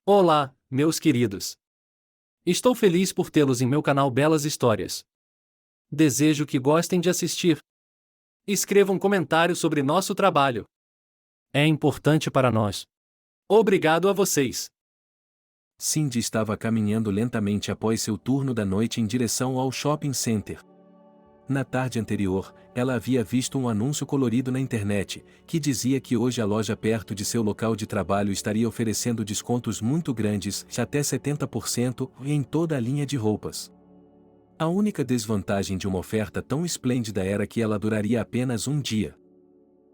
Olá, meus queridos. Estou feliz por tê-los em meu canal Belas Histórias. Desejo que gostem de assistir. Escreva um comentário sobre nosso trabalho. É importante para nós. Obrigado a vocês. Cindy estava caminhando lentamente após seu turno da noite em direção ao shopping center. Na tarde anterior, ela havia visto um anúncio colorido na internet, que dizia que hoje a loja perto de seu local de trabalho estaria oferecendo descontos muito grandes, de até 70%, em toda a linha de roupas. A única desvantagem de uma oferta tão esplêndida era que ela duraria apenas um dia.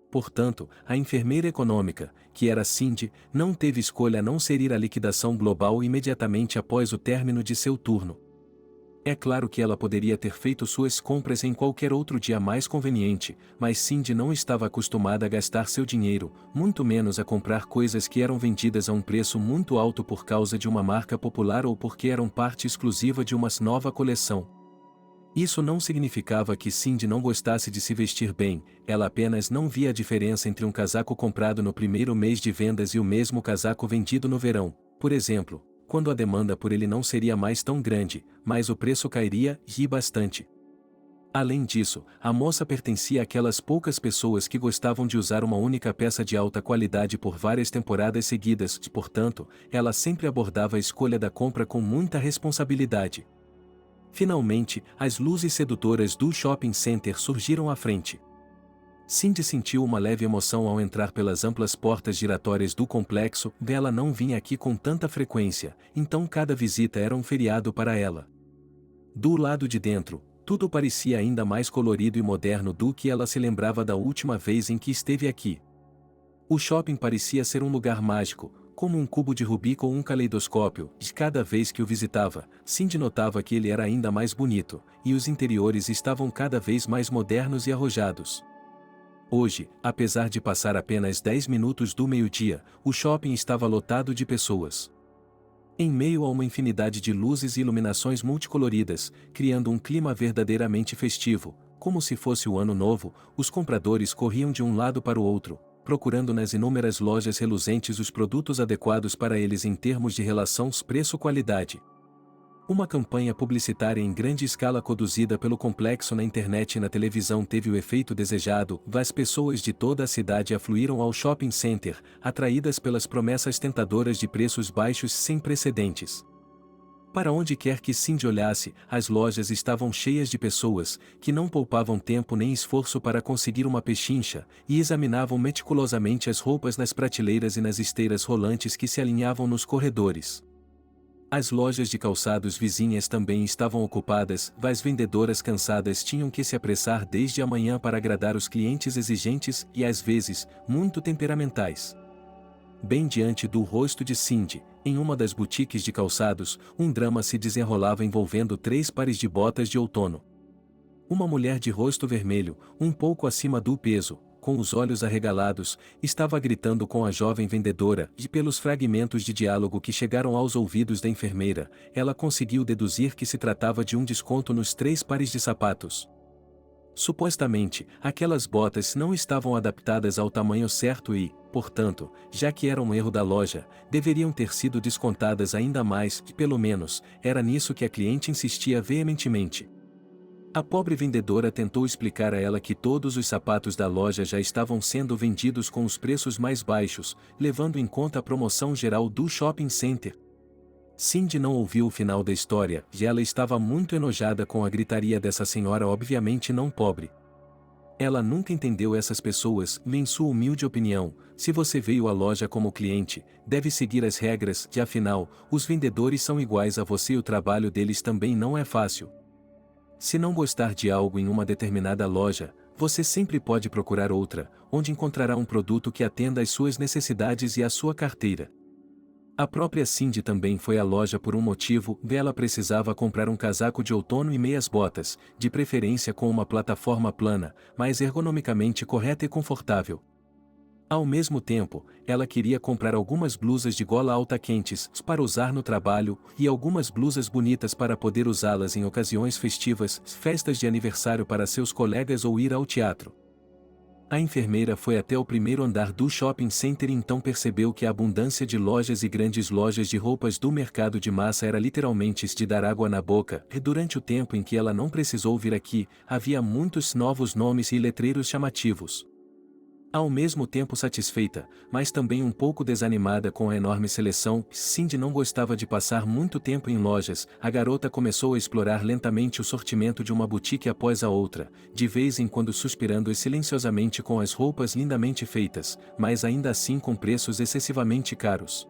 Portanto, a enfermeira econômica, que era Cindy, não teve escolha a não ser ir à liquidação global imediatamente após o término de seu turno. É claro que ela poderia ter feito suas compras em qualquer outro dia mais conveniente, mas Cindy não estava acostumada a gastar seu dinheiro, muito menos a comprar coisas que eram vendidas a um preço muito alto por causa de uma marca popular ou porque eram parte exclusiva de uma nova coleção. Isso não significava que Cindy não gostasse de se vestir bem, ela apenas não via a diferença entre um casaco comprado no primeiro mês de vendas e o mesmo casaco vendido no verão, por exemplo, quando a demanda por ele não seria mais tão grande, mas o preço cairia e bastante. Além disso, a moça pertencia àquelas poucas pessoas que gostavam de usar uma única peça de alta qualidade por várias temporadas seguidas, e, portanto, ela sempre abordava a escolha da compra com muita responsabilidade. Finalmente, as luzes sedutoras do shopping center surgiram à frente. Cindy sentiu uma leve emoção ao entrar pelas amplas portas giratórias do complexo. Ela não vinha aqui com tanta frequência, então cada visita era um feriado para ela. Do lado de dentro, tudo parecia ainda mais colorido e moderno do que ela se lembrava da última vez em que esteve aqui. O shopping parecia ser um lugar mágico, como um cubo de Rubik ou um caleidoscópio, e cada vez que o visitava, Cindy notava que ele era ainda mais bonito, e os interiores estavam cada vez mais modernos e arrojados. Hoje, apesar de passar apenas 10 minutos do meio-dia, o shopping estava lotado de pessoas. Em meio a uma infinidade de luzes e iluminações multicoloridas, criando um clima verdadeiramente festivo, como se fosse o ano novo, os compradores corriam de um lado para o outro, procurando nas inúmeras lojas reluzentes os produtos adequados para eles em termos de relação preço-qualidade. Uma campanha publicitária em grande escala conduzida pelo complexo na internet e na televisão teve o efeito desejado. As pessoas de toda a cidade afluíram ao shopping center, atraídas pelas promessas tentadoras de preços baixos sem precedentes. Para onde quer que Cindy olhasse, as lojas estavam cheias de pessoas, que não poupavam tempo nem esforço para conseguir uma pechincha, e examinavam meticulosamente as roupas nas prateleiras e nas esteiras rolantes que se alinhavam nos corredores. As lojas de calçados vizinhas também estavam ocupadas. As vendedoras cansadas tinham que se apressar desde a manhã para agradar os clientes exigentes e, às vezes, muito temperamentais. Bem diante do rosto de Cindy, em uma das boutiques de calçados, um drama se desenrolava envolvendo 3 pares de botas de outono. Uma mulher de rosto vermelho, um pouco acima do peso, com os olhos arregalados, estava gritando com a jovem vendedora, e pelos fragmentos de diálogo que chegaram aos ouvidos da enfermeira, ela conseguiu deduzir que se tratava de um desconto nos 3 pares de sapatos. Supostamente, aquelas botas não estavam adaptadas ao tamanho certo e, portanto, já que era um erro da loja, deveriam ter sido descontadas ainda mais, e pelo menos, era nisso que a cliente insistia veementemente. A pobre vendedora tentou explicar a ela que todos os sapatos da loja já estavam sendo vendidos com os preços mais baixos, levando em conta a promoção geral do shopping center. Cindy não ouviu o final da história, e ela estava muito enojada com a gritaria dessa senhora obviamente não pobre. Ela nunca entendeu essas pessoas. Em sua humilde opinião, se você veio à loja como cliente, deve seguir as regras, e afinal, os vendedores são iguais a você e o trabalho deles também não é fácil. Se não gostar de algo em uma determinada loja, você sempre pode procurar outra, onde encontrará um produto que atenda às suas necessidades e à sua carteira. A própria Cindy também foi à loja por um motivo. Ela precisava comprar um casaco de outono e meias botas, de preferência com uma plataforma plana, mais ergonomicamente correta e confortável. Ao mesmo tempo, ela queria comprar algumas blusas de gola alta quentes para usar no trabalho e algumas blusas bonitas para poder usá-las em ocasiões festivas, festas de aniversário para seus colegas ou ir ao teatro. A enfermeira foi até o primeiro andar do shopping center e então percebeu que a abundância de lojas e grandes lojas de roupas do mercado de massa era literalmente de dar água na boca, e durante o tempo em que ela não precisou vir aqui, havia muitos novos nomes e letreiros chamativos. Ao mesmo tempo satisfeita, mas também um pouco desanimada com a enorme seleção, Cindy não gostava de passar muito tempo em lojas. A garota começou a explorar lentamente o sortimento de uma boutique após a outra, de vez em quando suspirando e silenciosamente com as roupas lindamente feitas, mas ainda assim com preços excessivamente caros.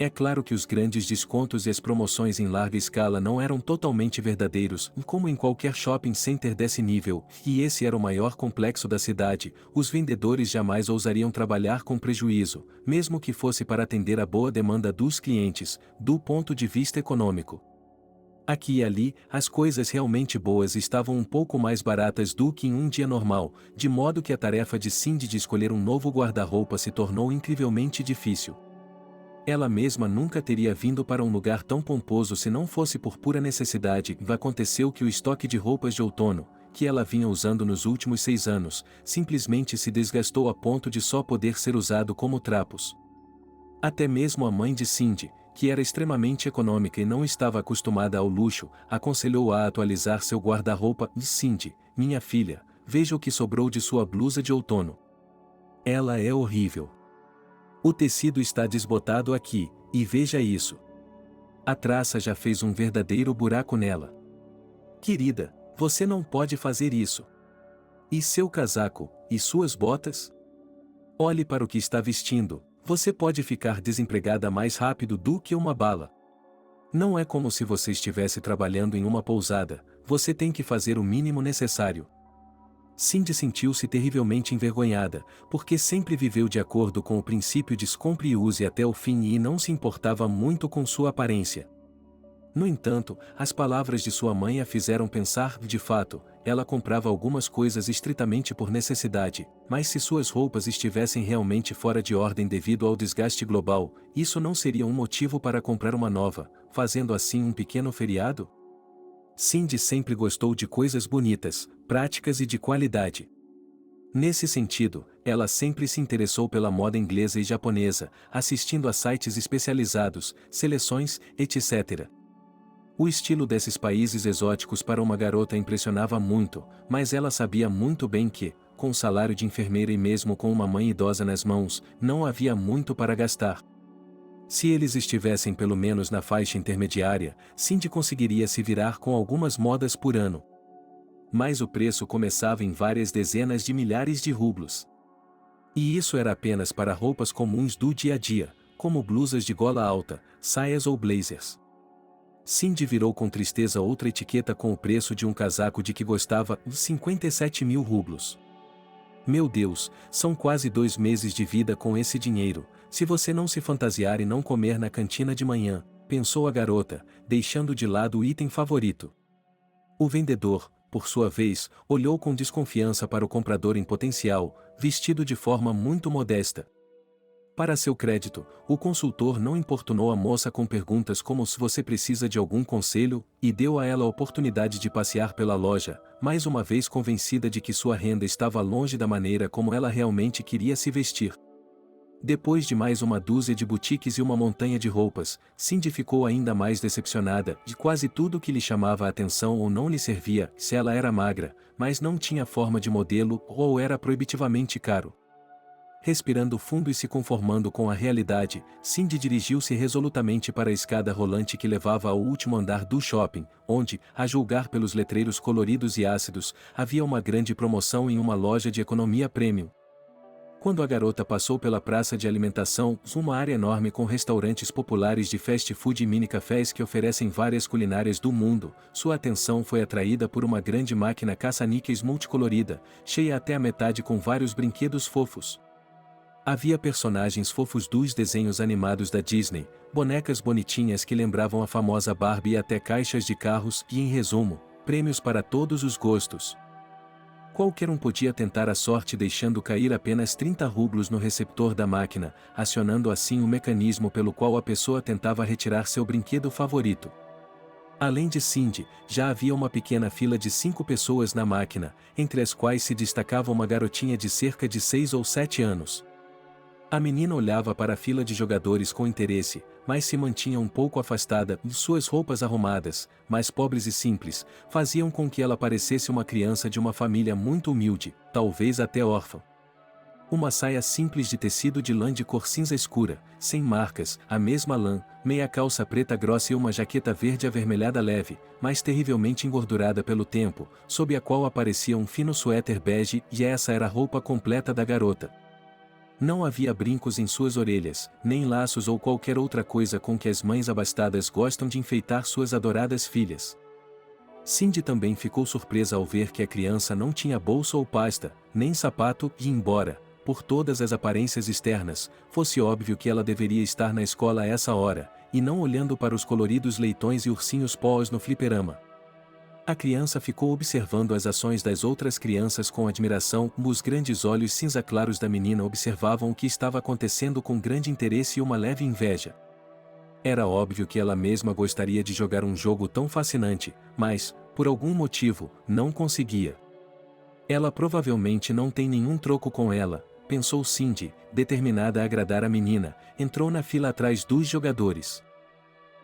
É claro que os grandes descontos e as promoções em larga escala não eram totalmente verdadeiros, como em qualquer shopping center desse nível, e esse era o maior complexo da cidade. Os vendedores jamais ousariam trabalhar com prejuízo, mesmo que fosse para atender a boa demanda dos clientes, do ponto de vista econômico. Aqui e ali, as coisas realmente boas estavam um pouco mais baratas do que em um dia normal, de modo que a tarefa de Cindy de escolher um novo guarda-roupa se tornou incrivelmente difícil. Ela mesma nunca teria vindo para um lugar tão pomposo se não fosse por pura necessidade. Aconteceu que o estoque de roupas de outono, que ela vinha usando nos últimos 6 anos, simplesmente se desgastou a ponto de só poder ser usado como trapos. Até mesmo a mãe de Cindy, que era extremamente econômica e não estava acostumada ao luxo, aconselhou-a a atualizar seu guarda-roupa. Cindy, minha filha, veja o que sobrou de sua blusa de outono. Ela é horrível. O tecido está desbotado aqui, e veja isso. A traça já fez um verdadeiro buraco nela. Querida, você não pode fazer isso. E seu casaco, e suas botas? Olhe para o que está vestindo, você pode ficar desempregada mais rápido do que uma bala. Não é como se você estivesse trabalhando em uma pousada, você tem que fazer o mínimo necessário. Cindy sentiu-se terrivelmente envergonhada, porque sempre viveu de acordo com o princípio de compre e use até o fim e não se importava muito com sua aparência. No entanto, as palavras de sua mãe a fizeram pensar, de fato, ela comprava algumas coisas estritamente por necessidade, mas se suas roupas estivessem realmente fora de ordem devido ao desgaste global, isso não seria um motivo para comprar uma nova, fazendo assim um pequeno feriado? Cindy sempre gostou de coisas bonitas, práticas e de qualidade. Nesse sentido, ela sempre se interessou pela moda inglesa e japonesa, assistindo a sites especializados, seleções, etc. O estilo desses países exóticos para uma garota impressionava muito, mas ela sabia muito bem que, com o salário de enfermeira e mesmo com uma mãe idosa nas mãos, não havia muito para gastar. Se eles estivessem pelo menos na faixa intermediária, Cindy conseguiria se virar com algumas modas por ano. Mas o preço começava em várias dezenas de milhares de rublos. E isso era apenas para roupas comuns do dia a dia, como blusas de gola alta, saias ou blazers. Cindy virou com tristeza outra etiqueta com o preço de um casaco de que gostava, 57 mil rublos. Meu Deus, são quase 2 meses de vida com esse dinheiro, se você não se fantasiar e não comer na cantina de manhã, pensou a garota, deixando de lado o item favorito. O vendedor, por sua vez, olhou com desconfiança para o comprador em potencial, vestido de forma muito modesta. Para seu crédito, o consultor não importunou a moça com perguntas como se você precisa de algum conselho, e deu a ela a oportunidade de passear pela loja, mais uma vez convencida de que sua renda estava longe da maneira como ela realmente queria se vestir. Depois de mais uma dúzia de boutiques e uma montanha de roupas, Cindy ficou ainda mais decepcionada de quase tudo que lhe chamava a atenção ou não lhe servia, se ela era magra, mas não tinha forma de modelo ou era proibitivamente caro. Respirando fundo e se conformando com a realidade, Cindy dirigiu-se resolutamente para a escada rolante que levava ao último andar do shopping, onde, a julgar pelos letreiros coloridos e ácidos, havia uma grande promoção em uma loja de economia premium. Quando a garota passou pela praça de alimentação, uma área enorme com restaurantes populares de fast food e mini-cafés que oferecem várias culinárias do mundo, sua atenção foi atraída por uma grande máquina caça-níqueis multicolorida, cheia até a metade com vários brinquedos fofos. Havia personagens fofos dos desenhos animados da Disney, bonecas bonitinhas que lembravam a famosa Barbie e até caixas de carros e, em resumo, prêmios para todos os gostos. Qualquer um podia tentar a sorte deixando cair apenas 30 rublos no receptor da máquina, acionando assim o mecanismo pelo qual a pessoa tentava retirar seu brinquedo favorito. Além de Cindy, já havia uma pequena fila de 5 pessoas na máquina, entre as quais se destacava uma garotinha de cerca de 6 ou 7 anos. A menina olhava para a fila de jogadores com interesse, mas se mantinha um pouco afastada e suas roupas arrumadas, mais pobres e simples, faziam com que ela parecesse uma criança de uma família muito humilde, talvez até órfã. Uma saia simples de tecido de lã de cor cinza escura, sem marcas, a mesma lã, meia calça preta grossa e uma jaqueta verde avermelhada leve, mas terrivelmente engordurada pelo tempo, sob a qual aparecia um fino suéter bege, e essa era a roupa completa da garota. Não havia brincos em suas orelhas, nem laços ou qualquer outra coisa com que as mães abastadas gostam de enfeitar suas adoradas filhas. Cindy também ficou surpresa ao ver que a criança não tinha bolsa ou pasta, nem sapato, e embora, por todas as aparências externas, fosse óbvio que ela deveria estar na escola a essa hora, e não olhando para os coloridos leitões e ursinhos paws no fliperama. A criança ficou observando as ações das outras crianças com admiração, os grandes olhos cinza claros da menina observavam o que estava acontecendo com grande interesse e uma leve inveja. Era óbvio que ela mesma gostaria de jogar um jogo tão fascinante, mas, por algum motivo, não conseguia. Ela provavelmente não tem nenhum troco com ela, pensou Cindy, determinada a agradar a menina, entrou na fila atrás dos jogadores.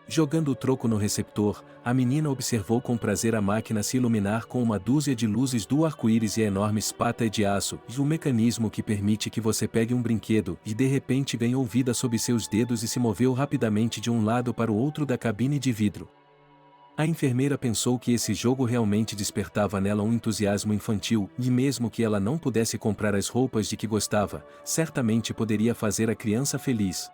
Jogando o troco no receptor, a menina observou com prazer a máquina se iluminar com uma dúzia de luzes do arco-íris e a enorme espata de aço, e o mecanismo que permite que você pegue um brinquedo e de repente ganhou vida sob seus dedos e se moveu rapidamente de um lado para o outro da cabine de vidro. A enfermeira pensou que esse jogo realmente despertava nela um entusiasmo infantil, e mesmo que ela não pudesse comprar as roupas de que gostava, certamente poderia fazer a criança feliz.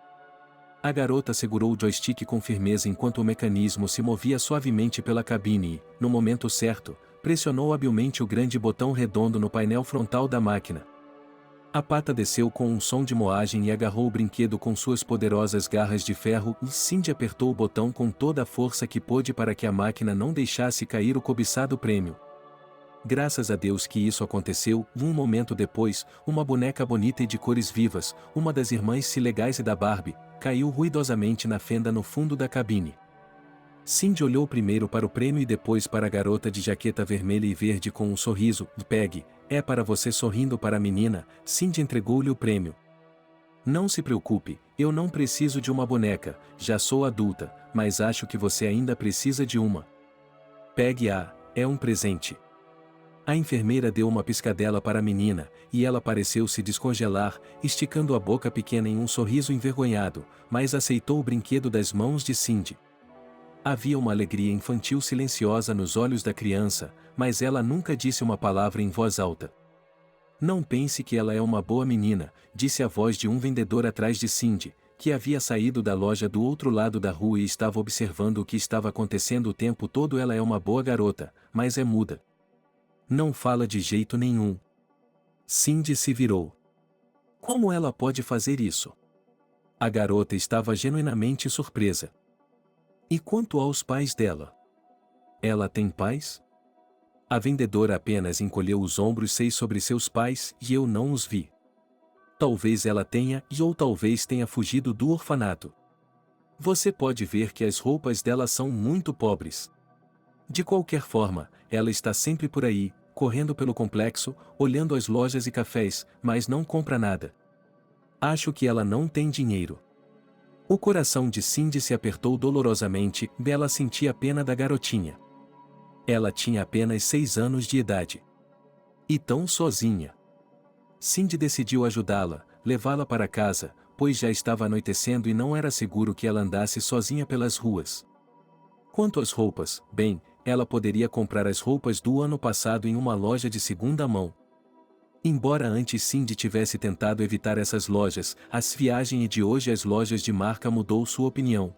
A garota segurou o joystick com firmeza enquanto o mecanismo se movia suavemente pela cabine e, no momento certo, pressionou habilmente o grande botão redondo no painel frontal da máquina. A pata desceu com um som de moagem e agarrou o brinquedo com suas poderosas garras de ferro, e Cindy apertou o botão com toda a força que pôde para que a máquina não deixasse cair o cobiçado prêmio. Graças a Deus que isso aconteceu, um momento depois, uma boneca bonita e de cores vivas, uma das irmãs Silegais e da Barbie, caiu ruidosamente na fenda no fundo da cabine. Cindy olhou primeiro para o prêmio e depois para a garota de jaqueta vermelha e verde com um sorriso. Pegue, é para você sorrindo para a menina. Cindy entregou-lhe o prêmio. Não se preocupe, eu não preciso de uma boneca, já sou adulta, mas acho que você ainda precisa de uma. Pegue-a, é um presente. A enfermeira deu uma piscadela para a menina, e ela pareceu se descongelar, esticando a boca pequena em um sorriso envergonhado, mas aceitou o brinquedo das mãos de Cindy. Havia uma alegria infantil silenciosa nos olhos da criança, mas ela nunca disse uma palavra em voz alta. Não pense que ela é uma boa menina, disse a voz de um vendedor atrás de Cindy, que havia saído da loja do outro lado da rua e estava observando o que estava acontecendo o tempo todo. Ela é uma boa garota, mas é muda. Não fala de jeito nenhum. Cindy se virou. Como ela pode fazer isso? A garota estava genuinamente surpresa. E quanto aos pais dela? Ela tem pais? A vendedora apenas encolheu os ombros. Sei sobre seus pais, e eu não os vi. Talvez ela tenha, ou talvez tenha fugido do orfanato. Você pode ver que as roupas dela são muito pobres. De qualquer forma, ela está sempre por aí, correndo pelo complexo, olhando as lojas e cafés, mas não compra nada. Acho que ela não tem dinheiro. O coração de Cindy se apertou dolorosamente, ela sentia pena da garotinha. Ela tinha apenas 6 anos de idade. E tão sozinha. Cindy decidiu ajudá-la, levá-la para casa, pois já estava anoitecendo e não era seguro que ela andasse sozinha pelas ruas. Quanto às roupas, bem, ela poderia comprar as roupas do ano passado em uma loja de segunda mão. Embora antes Cindy tivesse tentado evitar essas lojas, as viagens e de hoje as lojas de marca mudou sua opinião.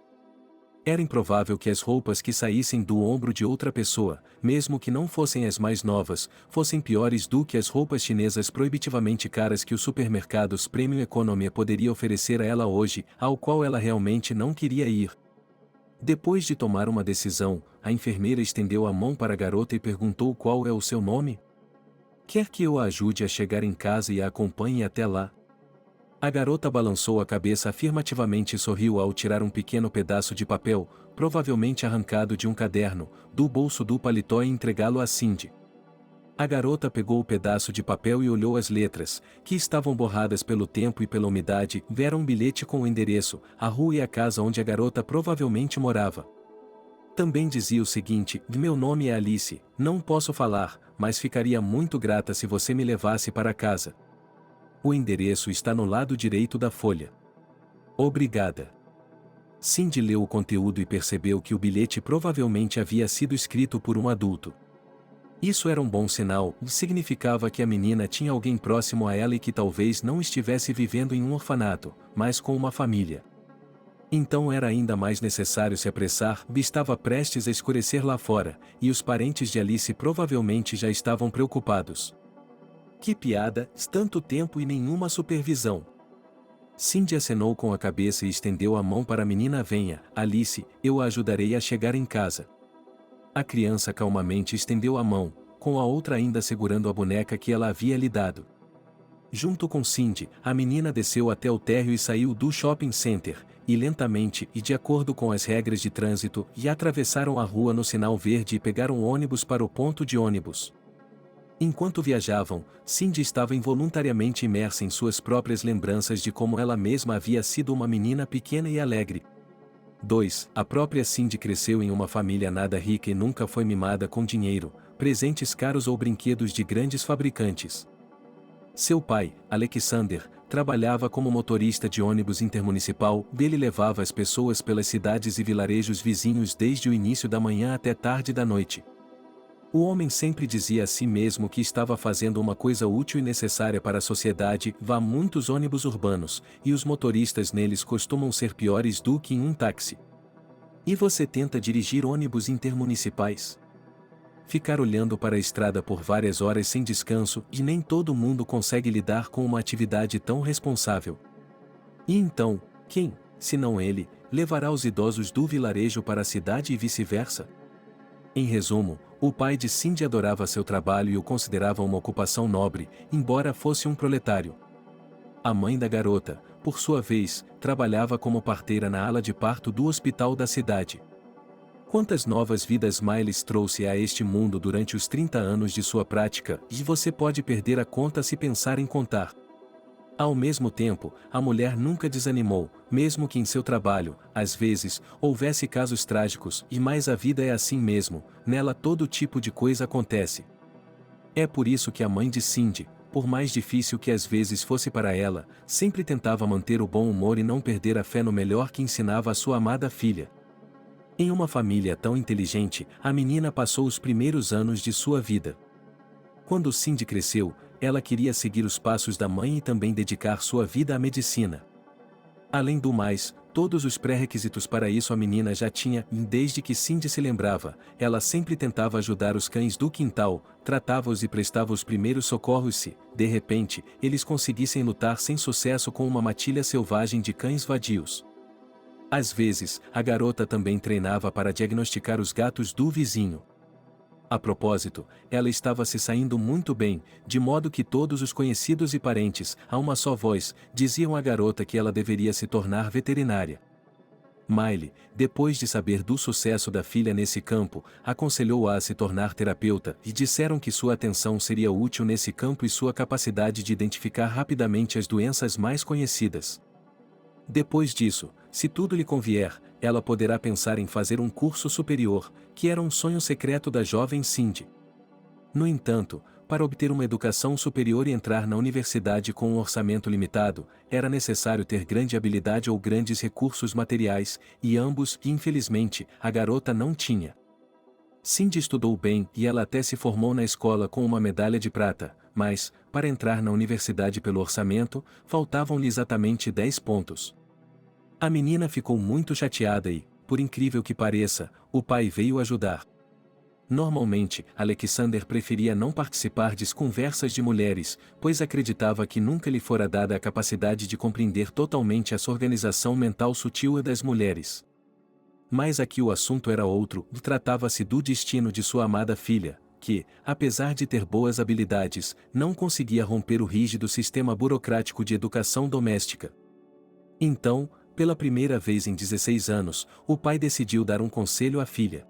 Era improvável que as roupas que saíssem do ombro de outra pessoa, mesmo que não fossem as mais novas, fossem piores do que as roupas chinesas proibitivamente caras que os supermercados Premium Economy poderia oferecer a ela hoje, ao qual ela realmente não queria ir. Depois de tomar uma decisão, a enfermeira estendeu a mão para a garota e perguntou qual é o seu nome. Quer que eu a ajude a chegar em casa e a acompanhe até lá? A garota balançou a cabeça afirmativamente e sorriu ao tirar um pequeno pedaço de papel, provavelmente arrancado de um caderno, do bolso do paletó e entregá-lo a Cindy. A garota pegou o pedaço de papel e olhou as letras, que estavam borradas pelo tempo e pela umidade. Era um bilhete com o endereço, a rua e a casa onde a garota provavelmente morava. Também dizia o seguinte: meu nome é Alice, não posso falar, mas ficaria muito grata se você me levasse para casa. O endereço está no lado direito da folha. Obrigada. Cindy leu o conteúdo e percebeu que o bilhete provavelmente havia sido escrito por um adulto. Isso era um bom sinal, e significava que a menina tinha alguém próximo a ela e que talvez não estivesse vivendo em um orfanato, mas com uma família. Então era ainda mais necessário se apressar. Estava prestes a escurecer lá fora, e os parentes de Alice provavelmente já estavam preocupados. Que piada, tanto tempo e nenhuma supervisão. Cindy acenou com a cabeça e estendeu a mão para a menina. Venha, Alice, eu a ajudarei a chegar em casa. A criança calmamente estendeu a mão, com a outra ainda segurando a boneca que ela havia lhe dado. Junto com Cindy, a menina desceu até o térreo e saiu do shopping center, e lentamente e de acordo com as regras de trânsito, e atravessaram a rua no sinal verde e pegaram ônibus para o ponto de ônibus. Enquanto viajavam, Cindy estava involuntariamente imersa em suas próprias lembranças de como ela mesma havia sido uma menina pequena e alegre. 2. A própria Cindy cresceu em uma família nada rica e nunca foi mimada com dinheiro, presentes caros ou brinquedos de grandes fabricantes. Seu pai, Alexander, trabalhava como motorista de ônibus intermunicipal. Ele levava as pessoas pelas cidades e vilarejos vizinhos desde o início da manhã até tarde da noite. O homem sempre dizia a si mesmo que estava fazendo uma coisa útil e necessária para a sociedade. Vá muitos ônibus urbanos, e os motoristas neles costumam ser piores do que em um táxi. E você tenta dirigir ônibus intermunicipais? Ficar olhando para a estrada por várias horas sem descanso, e nem todo mundo consegue lidar com uma atividade tão responsável. E então, quem, se não ele, levará os idosos do vilarejo para a cidade e vice-versa? Em resumo, o pai de Cindy adorava seu trabalho e o considerava uma ocupação nobre, embora fosse um proletário. A mãe da garota, por sua vez, trabalhava como parteira na ala de parto do hospital da cidade. Quantas novas vidas Miles trouxe a este mundo durante os 30 anos de sua prática, e você pode perder a conta se pensar em contar. Ao mesmo tempo, a mulher nunca desanimou, mesmo que em seu trabalho, às vezes, houvesse casos trágicos. Mas a vida é assim mesmo, nela todo tipo de coisa acontece. É por isso que a mãe de Cindy, por mais difícil que às vezes fosse para ela, sempre tentava manter o bom humor e não perder a fé no melhor que ensinava a sua amada filha. Em uma família tão inteligente, a menina passou os primeiros anos de sua vida. Quando Cindy cresceu, ela queria seguir os passos da mãe e também dedicar sua vida à medicina. Além do mais, todos os pré-requisitos para isso a menina já tinha, e desde que Cindy se lembrava, ela sempre tentava ajudar os cães do quintal, tratava-os e prestava os primeiros socorros se, de repente, eles conseguissem lutar sem sucesso com uma matilha selvagem de cães vadios. Às vezes, a garota também treinava para diagnosticar os gatos do vizinho. A propósito, ela estava se saindo muito bem, de modo que todos os conhecidos e parentes, a uma só voz, diziam à garota que ela deveria se tornar veterinária. Miley, depois de saber do sucesso da filha nesse campo, aconselhou-a a se tornar terapeuta e disseram que sua atenção seria útil nesse campo e sua capacidade de identificar rapidamente as doenças mais conhecidas. Depois disso, se tudo lhe convier, ela poderá pensar em fazer um curso superior, que era um sonho secreto da jovem Cindy. No entanto, para obter uma educação superior e entrar na universidade com um orçamento limitado, era necessário ter grande habilidade ou grandes recursos materiais, e ambos, infelizmente, a garota não tinha. Cindy estudou bem e ela até se formou na escola com uma medalha de prata, mas, para entrar na universidade pelo orçamento, faltavam-lhe exatamente 10 pontos. A menina ficou muito chateada e, por incrível que pareça, o pai veio ajudar. Normalmente, Alexander preferia não participar de conversas de mulheres, pois acreditava que nunca lhe fora dada a capacidade de compreender totalmente essa organização mental sutil das mulheres. Mas aqui o assunto era outro, tratava-se do destino de sua amada filha, que, apesar de ter boas habilidades, não conseguia romper o rígido sistema burocrático de educação doméstica. Então, pela primeira vez em 16 anos, o pai decidiu dar um conselho à filha.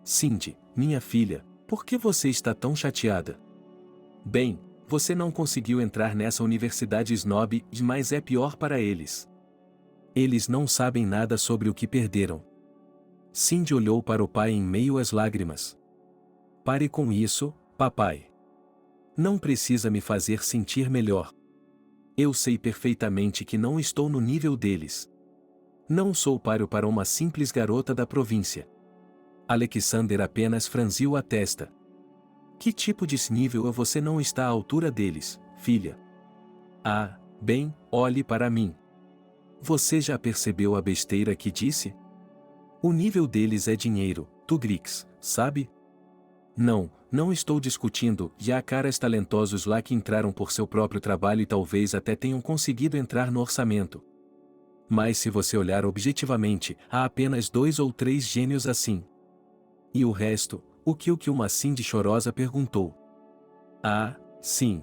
Cindy, minha filha, por que você está tão chateada? Bem, você não conseguiu entrar nessa universidade snob, mas é pior para eles. Eles não sabem nada sobre o que perderam. Cindy olhou para o pai em meio às lágrimas. Pare com isso, papai. Não precisa me fazer sentir melhor. Eu sei perfeitamente que não estou no nível deles. Não sou páreo para uma simples garota da província. Alexander apenas franziu a testa. Que tipo de nível você não está à altura deles, filha? Ah, bem, olhe para mim. Você já percebeu a besteira que disse? O nível deles é dinheiro, Tugrix, sabe? Não estou discutindo, já há caras talentosos lá que entraram por seu próprio trabalho e talvez até tenham conseguido entrar no orçamento. Mas se você olhar objetivamente, há apenas 2 ou 3 gênios assim. E o resto, o que uma Cindy chorosa perguntou. Ah, sim.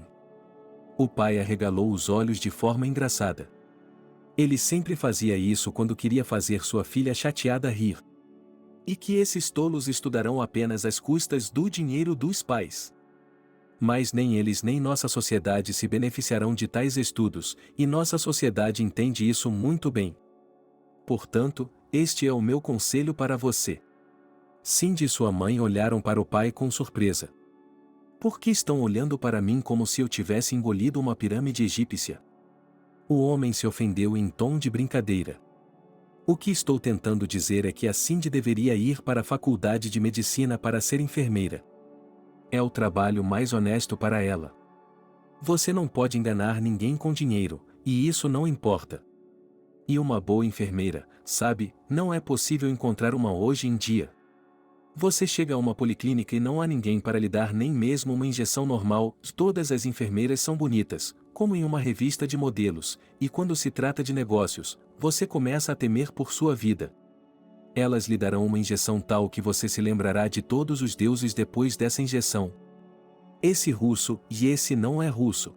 O pai arregalou os olhos de forma engraçada. Ele sempre fazia isso quando queria fazer sua filha chateada rir. E que esses tolos estudarão apenas às custas do dinheiro dos pais. Mas nem eles nem nossa sociedade se beneficiarão de tais estudos, e nossa sociedade entende isso muito bem. Portanto, este é o meu conselho para você. Cindy e sua mãe olharam para o pai com surpresa. Por que estão olhando para mim como se eu tivesse engolido uma pirâmide egípcia? O homem se ofendeu em tom de brincadeira. O que estou tentando dizer é que a Cindy deveria ir para a faculdade de medicina para ser enfermeira. É o trabalho mais honesto para ela. Você não pode enganar ninguém com dinheiro, e isso não importa. E uma boa enfermeira, sabe, não é possível encontrar uma hoje em dia. Você chega a uma policlínica e não há ninguém para lhe dar nem mesmo uma injeção normal, todas as enfermeiras são bonitas, como em uma revista de modelos, e quando se trata de negócios, você começa a temer por sua vida. Elas lhe darão uma injeção tal que você se lembrará de todos os deuses depois dessa injeção. Esse russo, e esse não é russo.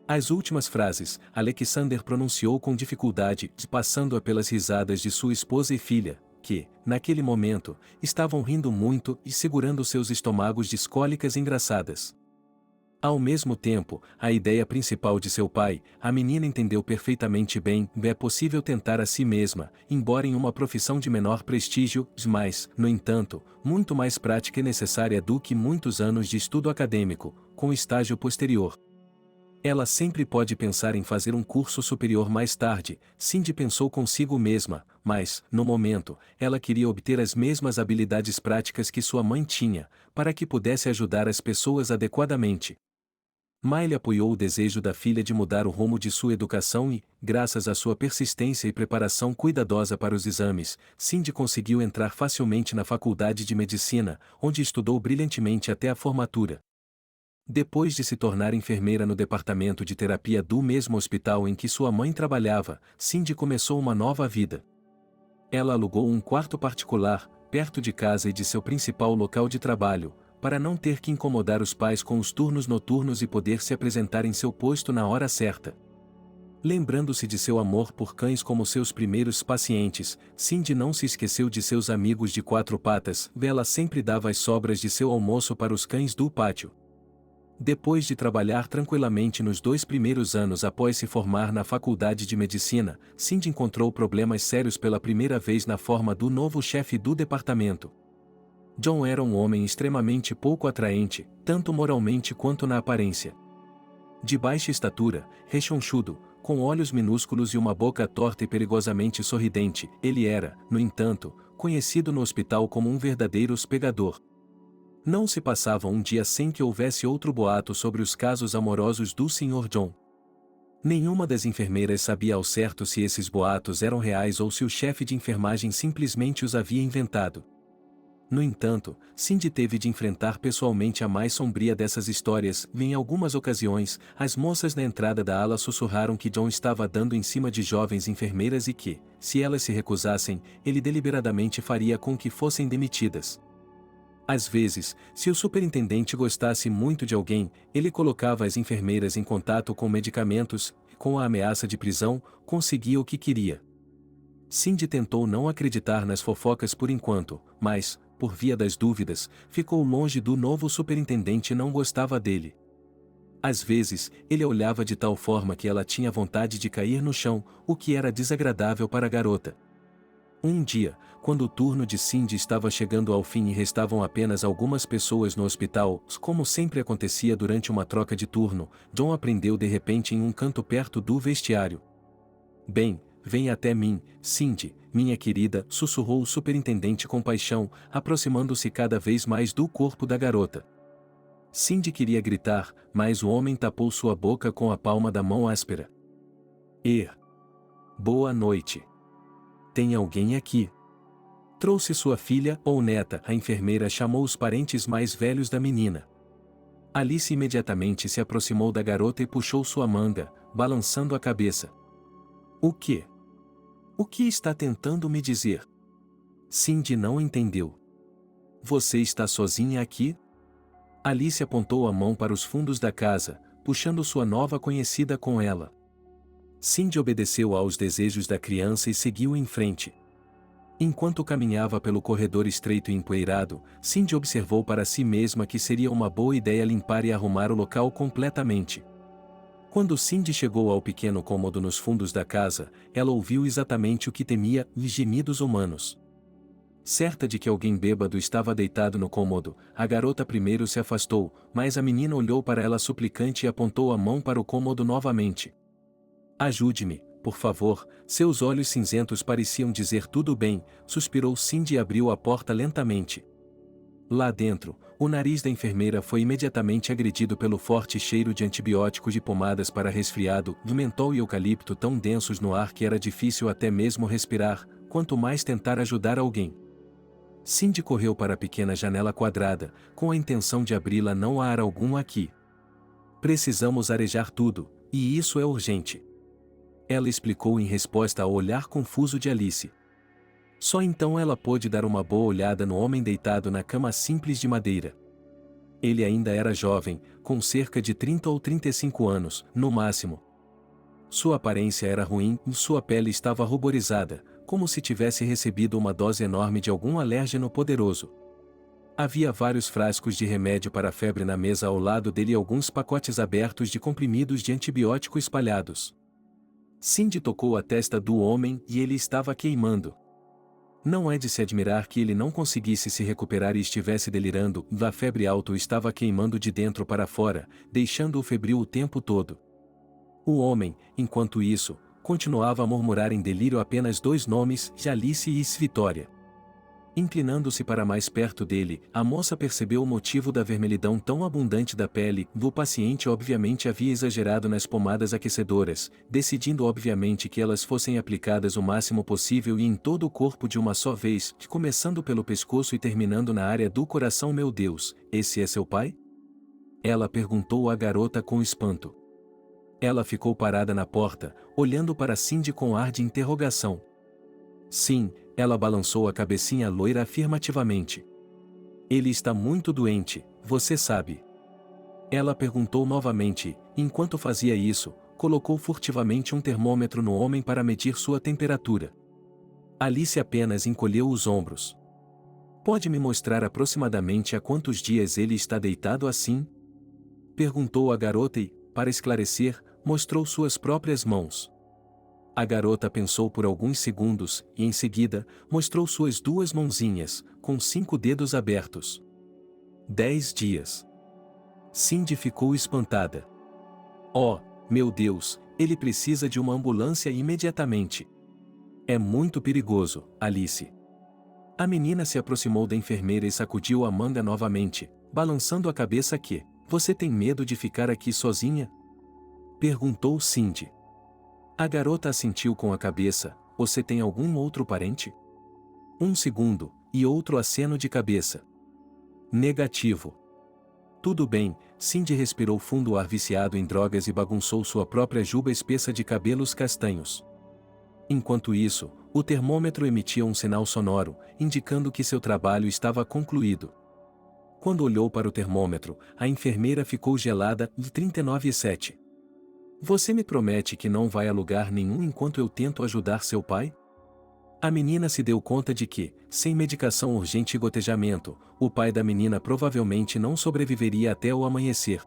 As últimas frases, Alexander pronunciou com dificuldade, passando-a pelas risadas de sua esposa e filha, que, naquele momento, estavam rindo muito e segurando seus estômagos de cólicas engraçadas. Ao mesmo tempo, a ideia principal de seu pai, a menina entendeu perfeitamente bem, é possível tentar a si mesma, embora em uma profissão de menor prestígio, mas, no entanto, muito mais prática e necessária do que muitos anos de estudo acadêmico, com estágio posterior. Ela sempre pode pensar em fazer um curso superior mais tarde, Cindy pensou consigo mesma, mas, no momento, ela queria obter as mesmas habilidades práticas que sua mãe tinha, para que pudesse ajudar as pessoas adequadamente. Miley apoiou o desejo da filha de mudar o rumo de sua educação e, graças à sua persistência e preparação cuidadosa para os exames, Cindy conseguiu entrar facilmente na faculdade de medicina, onde estudou brilhantemente até a formatura. Depois de se tornar enfermeira no departamento de terapia do mesmo hospital em que sua mãe trabalhava, Cindy começou uma nova vida. Ela alugou um quarto particular, perto de casa e de seu principal local de trabalho, para não ter que incomodar os pais com os turnos noturnos e poder se apresentar em seu posto na hora certa. Lembrando-se de seu amor por cães como seus primeiros pacientes, Cindy não se esqueceu de seus amigos de 4 patas, ela sempre dava as sobras de seu almoço para os cães do pátio. Depois de trabalhar tranquilamente nos 2 primeiros anos após se formar na faculdade de medicina, Cindy encontrou problemas sérios pela primeira vez na forma do novo chefe do departamento. John era um homem extremamente pouco atraente, tanto moralmente quanto na aparência. De baixa estatura, rechonchudo, com olhos minúsculos e uma boca torta e perigosamente sorridente, ele era, no entanto, conhecido no hospital como um verdadeiro pegador. Não se passava um dia sem que houvesse outro boato sobre os casos amorosos do Sr. John. Nenhuma das enfermeiras sabia ao certo se esses boatos eram reais ou se o chefe de enfermagem simplesmente os havia inventado. No entanto, Cindy teve de enfrentar pessoalmente a mais sombria dessas histórias, e em algumas ocasiões, as moças na entrada da ala sussurraram que John estava dando em cima de jovens enfermeiras e que, se elas se recusassem, ele deliberadamente faria com que fossem demitidas. Às vezes, se o superintendente gostasse muito de alguém, ele colocava as enfermeiras em contato com medicamentos, e com a ameaça de prisão, conseguia o que queria. Cindy tentou não acreditar nas fofocas por enquanto, mas, por via das dúvidas, ficou longe do novo superintendente e não gostava dele. Às vezes, ele a olhava de tal forma que ela tinha vontade de cair no chão, o que era desagradável para a garota. Um dia, quando o turno de Cindy estava chegando ao fim e restavam apenas algumas pessoas no hospital, como sempre acontecia durante uma troca de turno, John aprendeu de repente em um canto perto do vestiário. "Bem, vem até mim, Cindy, minha querida", sussurrou o superintendente com paixão, aproximando-se cada vez mais do corpo da garota. Cindy queria gritar, mas o homem tapou sua boca com a palma da mão áspera. Boa noite. Tem alguém aqui?" Trouxe sua filha ou neta, a enfermeira chamou os parentes mais velhos da menina. Alice imediatamente se aproximou da garota e puxou sua manga, balançando a cabeça. "O quê? O que está tentando me dizer?" Cindy não entendeu. "Você está sozinha aqui?" Alice apontou a mão para os fundos da casa, puxando sua nova conhecida com ela. Cindy obedeceu aos desejos da criança e seguiu em frente. Enquanto caminhava pelo corredor estreito e empoeirado, Cindy observou para si mesma que seria uma boa ideia limpar e arrumar o local completamente. Quando Cindy chegou ao pequeno cômodo nos fundos da casa, ela ouviu exatamente o que temia: os gemidos humanos. Certa de que alguém bêbado estava deitado no cômodo, a garota primeiro se afastou, mas a menina olhou para ela suplicante e apontou a mão para o cômodo novamente. "Ajude-me, por favor", seus olhos cinzentos pareciam dizer "tudo bem", suspirou Cindy e abriu a porta lentamente. Lá dentro, o nariz da enfermeira foi imediatamente agredido pelo forte cheiro de antibióticos e pomadas para resfriado, de mentol e eucalipto tão densos no ar que era difícil até mesmo respirar, quanto mais tentar ajudar alguém. Cindy correu para a pequena janela quadrada, com a intenção de abri-la. "Não há ar algum aqui. Precisamos arejar tudo, e isso é urgente", ela explicou em resposta ao olhar confuso de Alice. Só então ela pôde dar uma boa olhada no homem deitado na cama simples de madeira. Ele ainda era jovem, com cerca de 30 ou 35 anos, no máximo. Sua aparência era ruim e sua pele estava ruborizada, como se tivesse recebido uma dose enorme de algum alérgeno poderoso. Havia vários frascos de remédio para a febre na mesa ao lado dele e alguns pacotes abertos de comprimidos de antibiótico espalhados. Cindy tocou a testa do homem e ele estava queimando. Não é de se admirar que ele não conseguisse se recuperar e estivesse delirando. A febre alta o estava queimando de dentro para fora, deixando-o febril o tempo todo. O homem, enquanto isso, continuava a murmurar em delírio apenas dois nomes: Alice e Vitória. Inclinando-se para mais perto dele, a moça percebeu o motivo da vermelhidão tão abundante da pele. O paciente obviamente havia exagerado nas pomadas aquecedoras, decidindo obviamente que elas fossem aplicadas o máximo possível e em todo o corpo de uma só vez, começando pelo pescoço e terminando na área do coração. "Meu Deus, esse é seu pai?" ela perguntou à garota com espanto. Ela ficou parada na porta, olhando para Cindy com ar de interrogação. "Sim", ela balançou a cabecinha loira afirmativamente. "Ele está muito doente, você sabe." Ela perguntou novamente, enquanto fazia isso, colocou furtivamente um termômetro no homem para medir sua temperatura. Alice apenas encolheu os ombros. "Pode me mostrar aproximadamente há quantos dias ele está deitado assim?" perguntou a garota e, para esclarecer, mostrou suas próprias mãos. A garota pensou por alguns segundos, e em seguida, mostrou suas duas mãozinhas, com 5 dedos abertos. 10 dias. Cindy ficou espantada. "Oh, meu Deus, ele precisa de uma ambulância imediatamente. É muito perigoso, Alice." A menina se aproximou da enfermeira e sacudiu a manga novamente, balançando a cabeça. "Você tem medo de ficar aqui sozinha?" perguntou Cindy. A garota assentiu com a cabeça. "Você tem algum outro parente?" Um segundo, e outro aceno de cabeça. "Negativo." "Tudo bem." Cindy respirou fundo o ar viciado em drogas e bagunçou sua própria juba espessa de cabelos castanhos. Enquanto isso, o termômetro emitia um sinal sonoro, indicando que seu trabalho estava concluído. Quando olhou para o termômetro, a enfermeira ficou gelada de 39,7. Você me promete que não vai a lugar nenhum enquanto eu tento ajudar seu pai? A menina se deu conta de que, sem medicação urgente e gotejamento, o pai da menina provavelmente não sobreviveria até o amanhecer.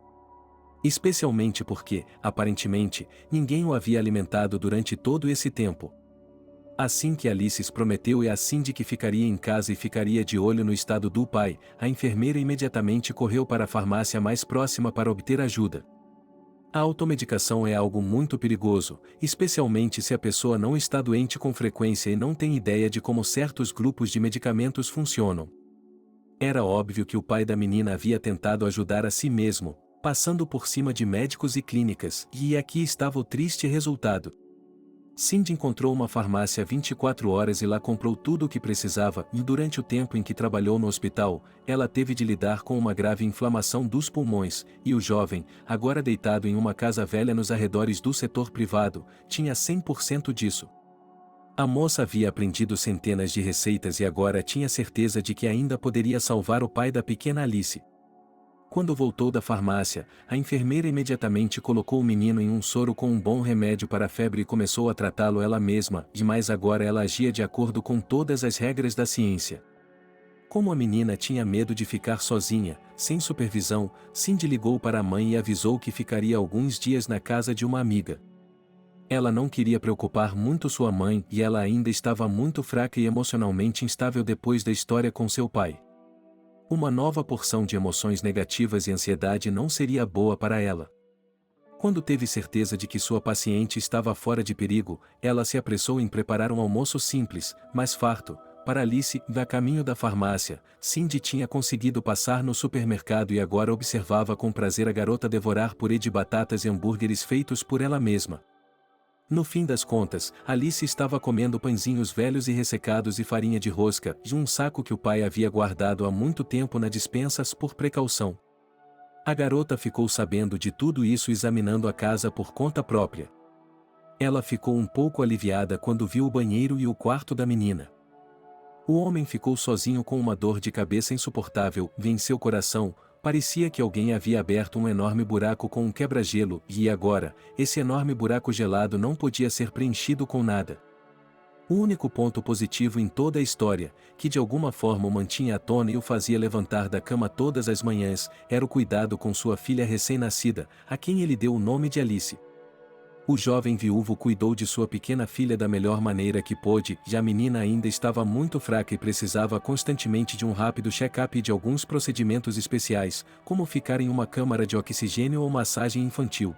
Especialmente porque, aparentemente, ninguém o havia alimentado durante todo esse tempo. Assim que Alice prometeu e assim de que ficaria em casa e ficaria de olho no estado do pai, a enfermeira imediatamente correu para a farmácia mais próxima para obter ajuda. A automedicação é algo muito perigoso, especialmente se a pessoa não está doente com frequência e não tem ideia de como certos grupos de medicamentos funcionam. Era óbvio que o pai da menina havia tentado ajudar a si mesmo, passando por cima de médicos e clínicas, e aqui estava o triste resultado. Cindy encontrou uma farmácia 24 horas e lá comprou tudo o que precisava, e durante o tempo em que trabalhou no hospital, ela teve de lidar com uma grave inflamação dos pulmões, e o jovem, agora deitado em uma casa velha nos arredores do setor privado, tinha 100% disso. A moça havia aprendido centenas de receitas e agora tinha certeza de que ainda poderia salvar o pai da pequena Alice. Quando voltou da farmácia, a enfermeira imediatamente colocou o menino em um soro com um bom remédio para a febre e começou a tratá-lo ela mesma, mas agora ela agia de acordo com todas as regras da ciência. Como a menina tinha medo de ficar sozinha, sem supervisão, Cindy ligou para a mãe e avisou que ficaria alguns dias na casa de uma amiga. Ela não queria preocupar muito sua mãe e ela ainda estava muito fraca e emocionalmente instável depois da história com seu pai. Uma nova porção de emoções negativas e ansiedade não seria boa para ela. Quando teve certeza de que sua paciente estava fora de perigo, ela se apressou em preparar um almoço simples, mas farto, para Alice. A caminho da farmácia, Cindy tinha conseguido passar no supermercado e agora observava com prazer a garota devorar purê de batatas e hambúrgueres feitos por ela mesma. No fim das contas, Alice estava comendo pãezinhos velhos e ressecados e farinha de rosca, de um saco que o pai havia guardado há muito tempo na despensa por precaução. A garota ficou sabendo de tudo isso examinando a casa por conta própria. Ela ficou um pouco aliviada quando viu o banheiro e o quarto da menina. O homem ficou sozinho com uma dor de cabeça insuportável em seu coração. Parecia que alguém havia aberto um enorme buraco com um quebra-gelo, e agora, esse enorme buraco gelado não podia ser preenchido com nada. O único ponto positivo em toda a história, que de alguma forma o mantinha à tona e o fazia levantar da cama todas as manhãs, era o cuidado com sua filha recém-nascida, a quem ele deu o nome de Alice. O jovem viúvo cuidou de sua pequena filha da melhor maneira que pôde, e a menina ainda estava muito fraca e precisava constantemente de um rápido check-up e de alguns procedimentos especiais, como ficar em uma câmara de oxigênio ou massagem infantil.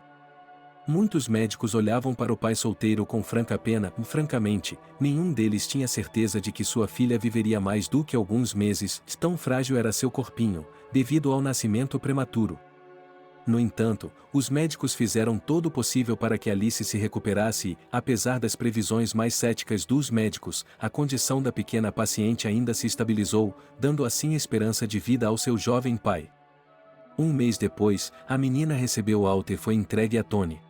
Muitos médicos olhavam para o pai solteiro com franca pena, e francamente, nenhum deles tinha certeza de que sua filha viveria mais do que alguns meses, tão frágil era seu corpinho, devido ao nascimento prematuro. No entanto, os médicos fizeram todo o possível para que Alice se recuperasse e, apesar das previsões mais céticas dos médicos, a condição da pequena paciente ainda se estabilizou, dando assim esperança de vida ao seu jovem pai. Um mês depois, a menina recebeu alta e foi entregue a Tony.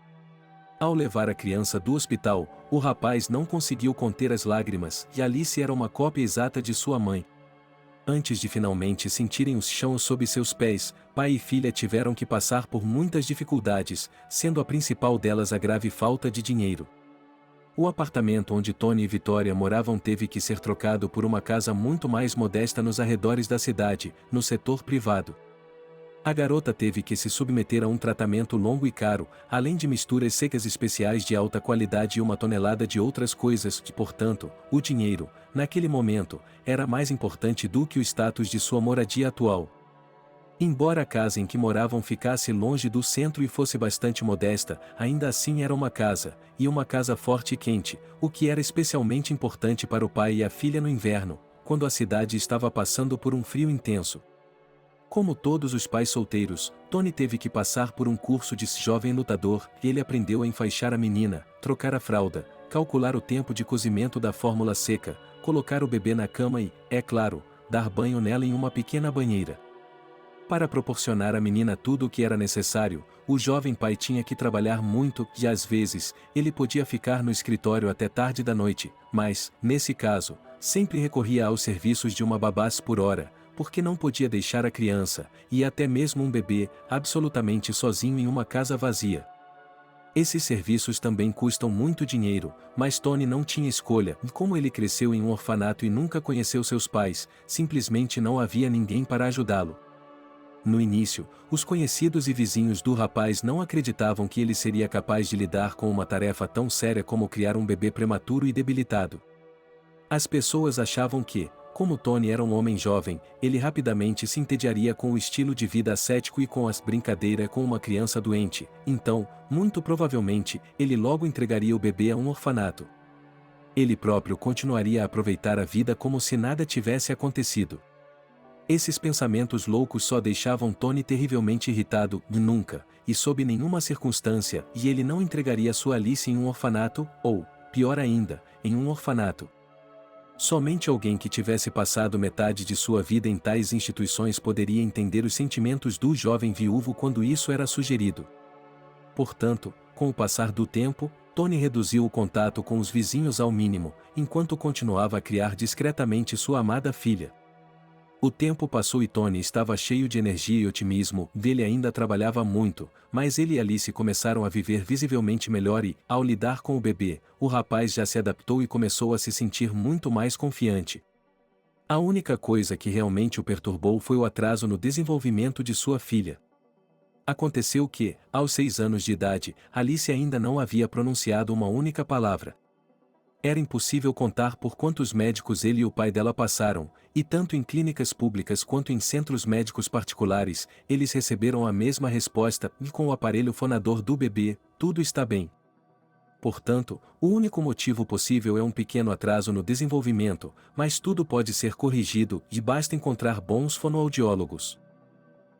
Ao levar a criança do hospital, o rapaz não conseguiu conter as lágrimas, e Alice era uma cópia exata de sua mãe. Antes de finalmente sentirem o chão sob seus pés, pai e filha tiveram que passar por muitas dificuldades, sendo a principal delas a grave falta de dinheiro. O apartamento onde Tony e Vitória moravam teve que ser trocado por uma casa muito mais modesta nos arredores da cidade, no setor privado. A garota teve que se submeter a um tratamento longo e caro, além de misturas secas especiais de alta qualidade e uma tonelada de outras coisas que, portanto, o dinheiro, naquele momento, era mais importante do que o status de sua moradia atual. Embora a casa em que moravam ficasse longe do centro e fosse bastante modesta, ainda assim era uma casa, e uma casa forte e quente, o que era especialmente importante para o pai e a filha no inverno, quando a cidade estava passando por um frio intenso. Como todos os pais solteiros, Tony teve que passar por um curso de jovem lutador, e ele aprendeu a enfaixar a menina, trocar a fralda, calcular o tempo de cozimento da fórmula seca, colocar o bebê na cama e, é claro, dar banho nela em uma pequena banheira. Para proporcionar à menina tudo o que era necessário, o jovem pai tinha que trabalhar muito e às vezes, ele podia ficar no escritório até tarde da noite, mas, nesse caso, sempre recorria aos serviços de uma babá por hora, porque não podia deixar a criança, e até mesmo um bebê, absolutamente sozinho em uma casa vazia. Esses serviços também custam muito dinheiro, mas Tony não tinha escolha, e como ele cresceu em um orfanato e nunca conheceu seus pais, simplesmente não havia ninguém para ajudá-lo. No início, os conhecidos e vizinhos do rapaz não acreditavam que ele seria capaz de lidar com uma tarefa tão séria como criar um bebê prematuro e debilitado. As pessoas achavam que, como Tony era um homem jovem, ele rapidamente se entediaria com o estilo de vida ascético e com a brincadeira com uma criança doente, então, muito provavelmente, ele logo entregaria o bebê a um orfanato. Ele próprio continuaria a aproveitar a vida como se nada tivesse acontecido. Esses pensamentos loucos só deixavam Tony terrivelmente irritado, nunca, e sob nenhuma circunstância, e ele não entregaria sua Alice em um orfanato, ou, pior ainda, em um orfanato. Somente alguém que tivesse passado metade de sua vida em tais instituições poderia entender os sentimentos do jovem viúvo quando isso era sugerido. Portanto, com o passar do tempo, Tony reduziu o contato com os vizinhos ao mínimo, enquanto continuava a criar discretamente sua amada filha. O tempo passou e Tony estava cheio de energia e otimismo, ele ainda trabalhava muito, mas ele e Alice começaram a viver visivelmente melhor e, ao lidar com o bebê, o rapaz já se adaptou e começou a se sentir muito mais confiante. A única coisa que realmente o perturbou foi o atraso no desenvolvimento de sua filha. Aconteceu que, aos 6 anos de idade, Alice ainda não havia pronunciado uma única palavra. Era impossível contar por quantos médicos ele e o pai dela passaram, e tanto em clínicas públicas quanto em centros médicos particulares, eles receberam a mesma resposta, e com o aparelho fonador do bebê, tudo está bem. Portanto, o único motivo possível é um pequeno atraso no desenvolvimento, mas tudo pode ser corrigido e basta encontrar bons fonoaudiólogos.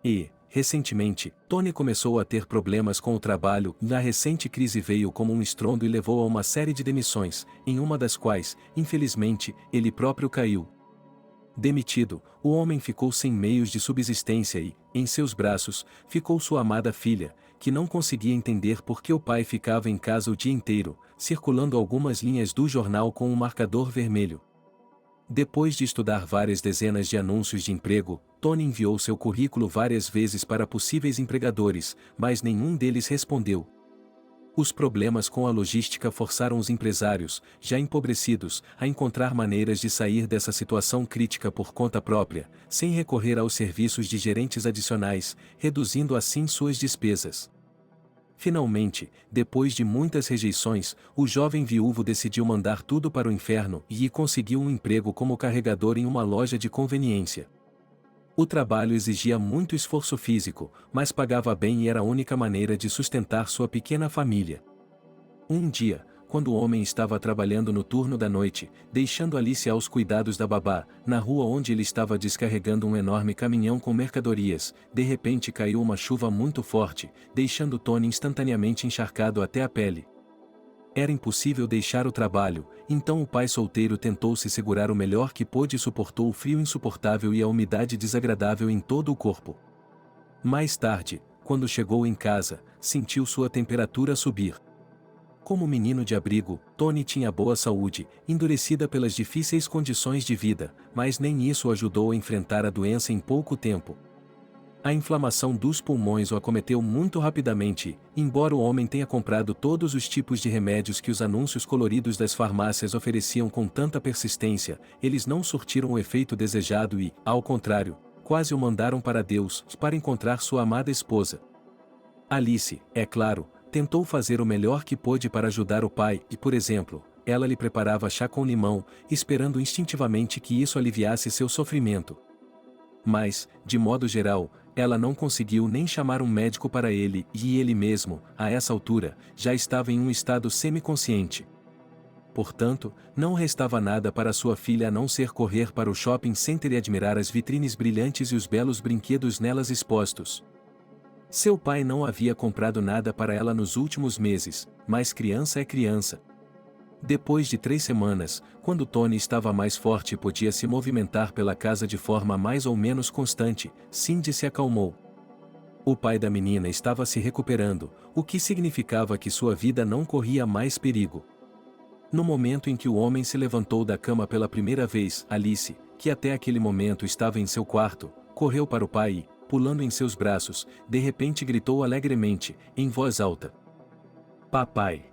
E, recentemente, Tony começou a ter problemas com o trabalho e a recente crise veio como um estrondo e levou a uma série de demissões, em uma das quais, infelizmente, ele próprio caiu. Demitido, o homem ficou sem meios de subsistência e, em seus braços, ficou sua amada filha, que não conseguia entender por que o pai ficava em casa o dia inteiro, circulando algumas linhas do jornal com um marcador vermelho. Depois de estudar várias dezenas de anúncios de emprego, Tony enviou seu currículo várias vezes para possíveis empregadores, mas nenhum deles respondeu. Os problemas com a logística forçaram os empresários, já empobrecidos, a encontrar maneiras de sair dessa situação crítica por conta própria, sem recorrer aos serviços de gerentes adicionais, reduzindo assim suas despesas. Finalmente, depois de muitas rejeições, o jovem viúvo decidiu mandar tudo para o inferno e conseguiu um emprego como carregador em uma loja de conveniência. O trabalho exigia muito esforço físico, mas pagava bem e era a única maneira de sustentar sua pequena família. Um dia, quando o homem estava trabalhando no turno da noite, deixando Alice aos cuidados da babá, na rua onde ele estava descarregando um enorme caminhão com mercadorias, de repente caiu uma chuva muito forte, deixando Tony instantaneamente encharcado até a pele. Era impossível deixar o trabalho, então o pai solteiro tentou se segurar o melhor que pôde e suportou o frio insuportável e a umidade desagradável em todo o corpo. Mais tarde, quando chegou em casa, sentiu sua temperatura subir. Como menino de abrigo, Tony tinha boa saúde, endurecida pelas difíceis condições de vida, mas nem isso o ajudou a enfrentar a doença em pouco tempo. A inflamação dos pulmões o acometeu muito rapidamente, embora o homem tenha comprado todos os tipos de remédios que os anúncios coloridos das farmácias ofereciam com tanta persistência, eles não surtiram o efeito desejado e, ao contrário, quase o mandaram para Deus, para encontrar sua amada esposa. Alice, é claro, tentou fazer o melhor que pôde para ajudar o pai e, por exemplo, ela lhe preparava chá com limão, esperando instintivamente que isso aliviasse seu sofrimento. Mas, de modo geral, ela não conseguiu nem chamar um médico para ele, e ele mesmo, a essa altura, já estava em um estado semiconsciente. Portanto, não restava nada para sua filha a não ser correr para o shopping center e admirar as vitrines brilhantes e os belos brinquedos nelas expostos. Seu pai não havia comprado nada para ela nos últimos meses, mas criança é criança. Depois de 3 semanas, quando Tony estava mais forte e podia se movimentar pela casa de forma mais ou menos constante, Cindy se acalmou. O pai da menina estava se recuperando, o que significava que sua vida não corria mais perigo. No momento em que o homem se levantou da cama pela primeira vez, Alice, que até aquele momento estava em seu quarto, correu para o pai e, pulando em seus braços, de repente gritou alegremente, em voz alta: "Papai!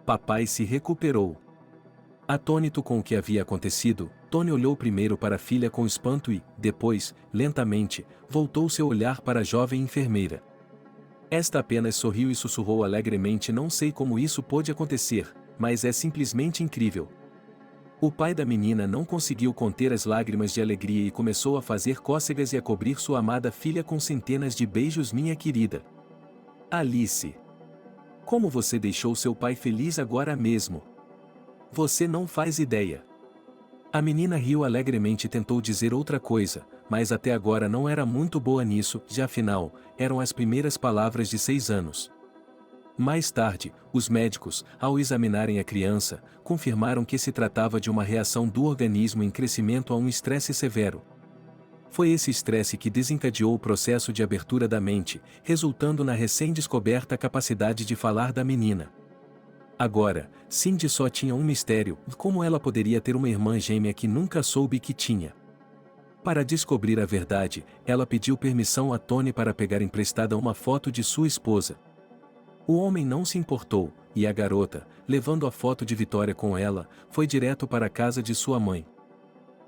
Papai se recuperou!" Atônito com o que havia acontecido, Tony olhou primeiro para a filha com espanto e, depois, lentamente, voltou seu olhar para a jovem enfermeira. Esta apenas sorriu e sussurrou alegremente: "Não sei como isso pôde acontecer, mas é simplesmente incrível." O pai da menina não conseguiu conter as lágrimas de alegria e começou a fazer cócegas e a cobrir sua amada filha com centenas de beijos. "Minha querida Alice, como você deixou seu pai feliz agora mesmo? Você não faz ideia." A menina riu alegremente e tentou dizer outra coisa, mas até agora não era muito boa nisso, já afinal, eram as primeiras palavras de 6 anos. Mais tarde, os médicos, ao examinarem a criança, confirmaram que se tratava de uma reação do organismo em crescimento a um estresse severo. Foi esse estresse que desencadeou o processo de abertura da mente, resultando na recém-descoberta capacidade de falar da menina. Agora, Cindy só tinha um mistério: como ela poderia ter uma irmã gêmea que nunca soube que tinha? Para descobrir a verdade, ela pediu permissão a Tony para pegar emprestada uma foto de sua esposa. O homem não se importou, e a garota, levando a foto de Vitória com ela, foi direto para a casa de sua mãe.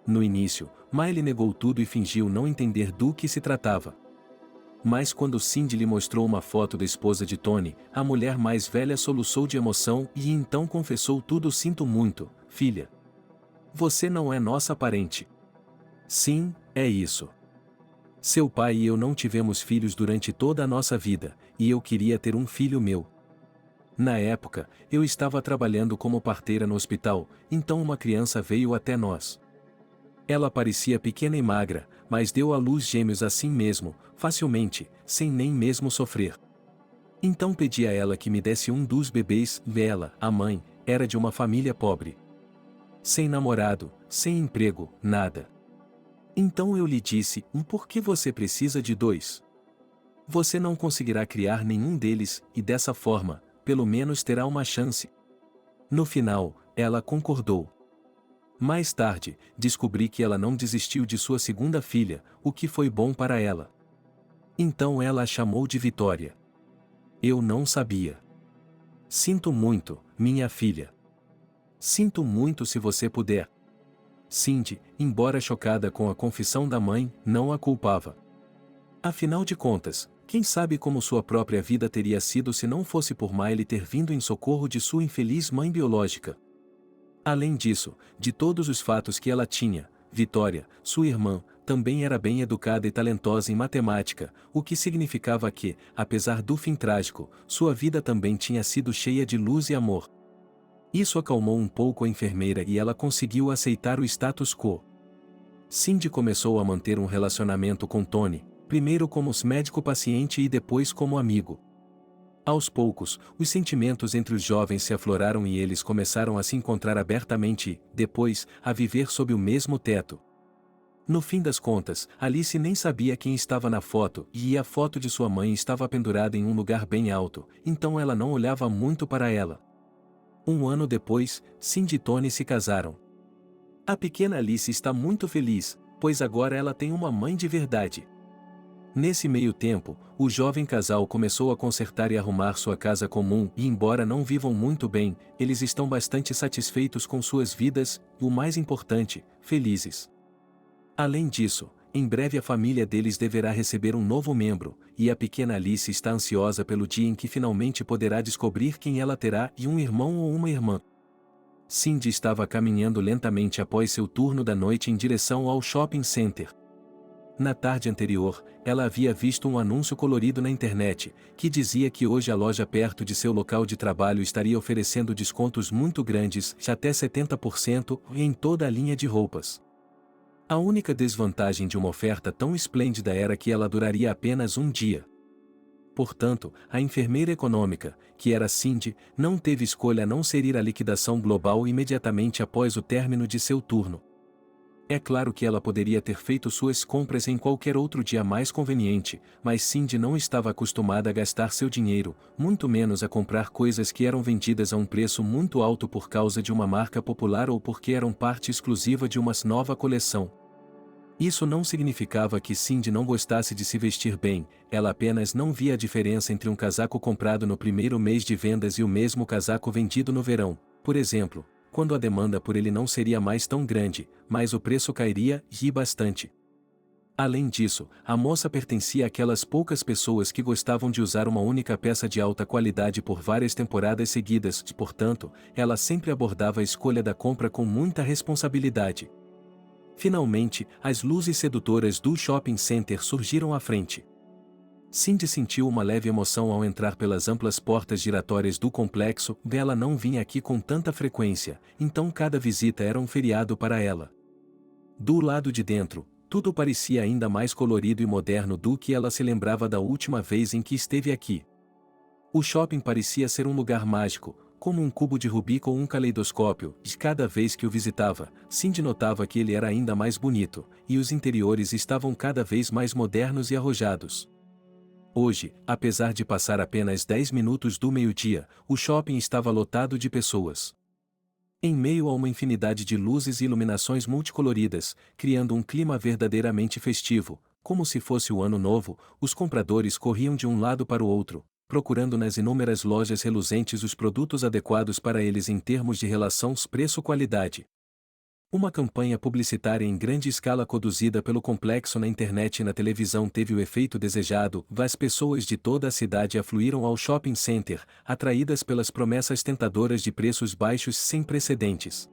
No início, Miley negou tudo e fingiu não entender do que se tratava. Mas quando Cindy lhe mostrou uma foto da esposa de Tony, a mulher mais velha soluçou de emoção e então confessou tudo: "Sinto muito, filha. Você não é nossa parente." "Sim, é isso. Seu pai e eu não tivemos filhos durante toda a nossa vida, e eu queria ter um filho meu. Na época, eu estava trabalhando como parteira no hospital, então uma criança veio até nós. Ela parecia pequena e magra, mas deu à luz gêmeos assim mesmo, facilmente, sem nem mesmo sofrer. Então pedi a ela que me desse um dos bebês. Ela, a mãe, era de uma família pobre. Sem namorado, sem emprego, nada. Então eu lhe disse: por que você precisa de 2? Você não conseguirá criar nenhum deles, e dessa forma, pelo menos terá uma chance." No final, ela concordou. Mais tarde, descobri que ela não desistiu de sua segunda filha, o que foi bom para ela. Então ela a chamou de Vitória. Eu não sabia. Sinto muito, minha filha. Sinto muito se você puder. Cindy, embora chocada com a confissão da mãe, não a culpava. Afinal de contas, quem sabe como sua própria vida teria sido se não fosse por Miley ter vindo em socorro de sua infeliz mãe biológica. Além disso, de todos os fatos que ela tinha, Vitória, sua irmã, também era bem educada e talentosa em matemática, o que significava que, apesar do fim trágico, sua vida também tinha sido cheia de luz e amor. Isso acalmou um pouco a enfermeira e ela conseguiu aceitar o status quo. Cindy começou a manter um relacionamento com Tony, primeiro como médico-paciente e depois como amigo. Aos poucos, os sentimentos entre os jovens se afloraram e eles começaram a se encontrar abertamente e, depois, a viver sob o mesmo teto. No fim das contas, Alice nem sabia quem estava na foto e a foto de sua mãe estava pendurada em um lugar bem alto, então ela não olhava muito para ela. Um ano depois, Cindy e Tony se casaram. A pequena Alice está muito feliz, pois agora ela tem uma mãe de verdade. Nesse meio tempo, o jovem casal começou a consertar e arrumar sua casa comum e, embora não vivam muito bem, eles estão bastante satisfeitos com suas vidas e, o mais importante, felizes. Além disso, em breve a família deles deverá receber um novo membro, e a pequena Alice está ansiosa pelo dia em que finalmente poderá descobrir quem ela terá e um irmão ou uma irmã. Cindy estava caminhando lentamente após seu turno da noite em direção ao shopping center. Na tarde anterior, ela havia visto um anúncio colorido na internet, que dizia que hoje a loja perto de seu local de trabalho estaria oferecendo descontos muito grandes, de até 70%, em toda a linha de roupas. A única desvantagem de uma oferta tão esplêndida era que ela duraria apenas um dia. Portanto, a enfermeira econômica, que era Cindy, não teve escolha a não ser ir à liquidação global imediatamente após o término de seu turno. É claro que ela poderia ter feito suas compras em qualquer outro dia mais conveniente, mas Cindy não estava acostumada a gastar seu dinheiro, muito menos a comprar coisas que eram vendidas a um preço muito alto por causa de uma marca popular ou porque eram parte exclusiva de uma nova coleção. Isso não significava que Cindy não gostasse de se vestir bem, ela apenas não via a diferença entre um casaco comprado no primeiro mês de vendas e o mesmo casaco vendido no verão, por exemplo, quando a demanda por ele não seria mais tão grande, mas o preço cairia e bastante. Além disso, a moça pertencia àquelas poucas pessoas que gostavam de usar uma única peça de alta qualidade por várias temporadas seguidas e, portanto, ela sempre abordava a escolha da compra com muita responsabilidade. Finalmente, as luzes sedutoras do shopping center surgiram à frente. Cindy sentiu uma leve emoção ao entrar pelas amplas portas giratórias do complexo. Ela não vinha aqui com tanta frequência, então cada visita era um feriado para ela. Do lado de dentro, tudo parecia ainda mais colorido e moderno do que ela se lembrava da última vez em que esteve aqui. O shopping parecia ser um lugar mágico, como um cubo de Rubik ou um caleidoscópio, e cada vez que o visitava, Cindy notava que ele era ainda mais bonito, e os interiores estavam cada vez mais modernos e arrojados. Hoje, apesar de passar apenas 10 minutos do meio-dia, o shopping estava lotado de pessoas. Em meio a uma infinidade de luzes e iluminações multicoloridas, criando um clima verdadeiramente festivo, como se fosse o ano novo, os compradores corriam de um lado para o outro, procurando nas inúmeras lojas reluzentes os produtos adequados para eles em termos de relação preço-qualidade. Uma campanha publicitária em grande escala conduzida pelo complexo na internet e na televisão teve o efeito desejado. As pessoas de toda a cidade afluíram ao shopping center, atraídas pelas promessas tentadoras de preços baixos sem precedentes.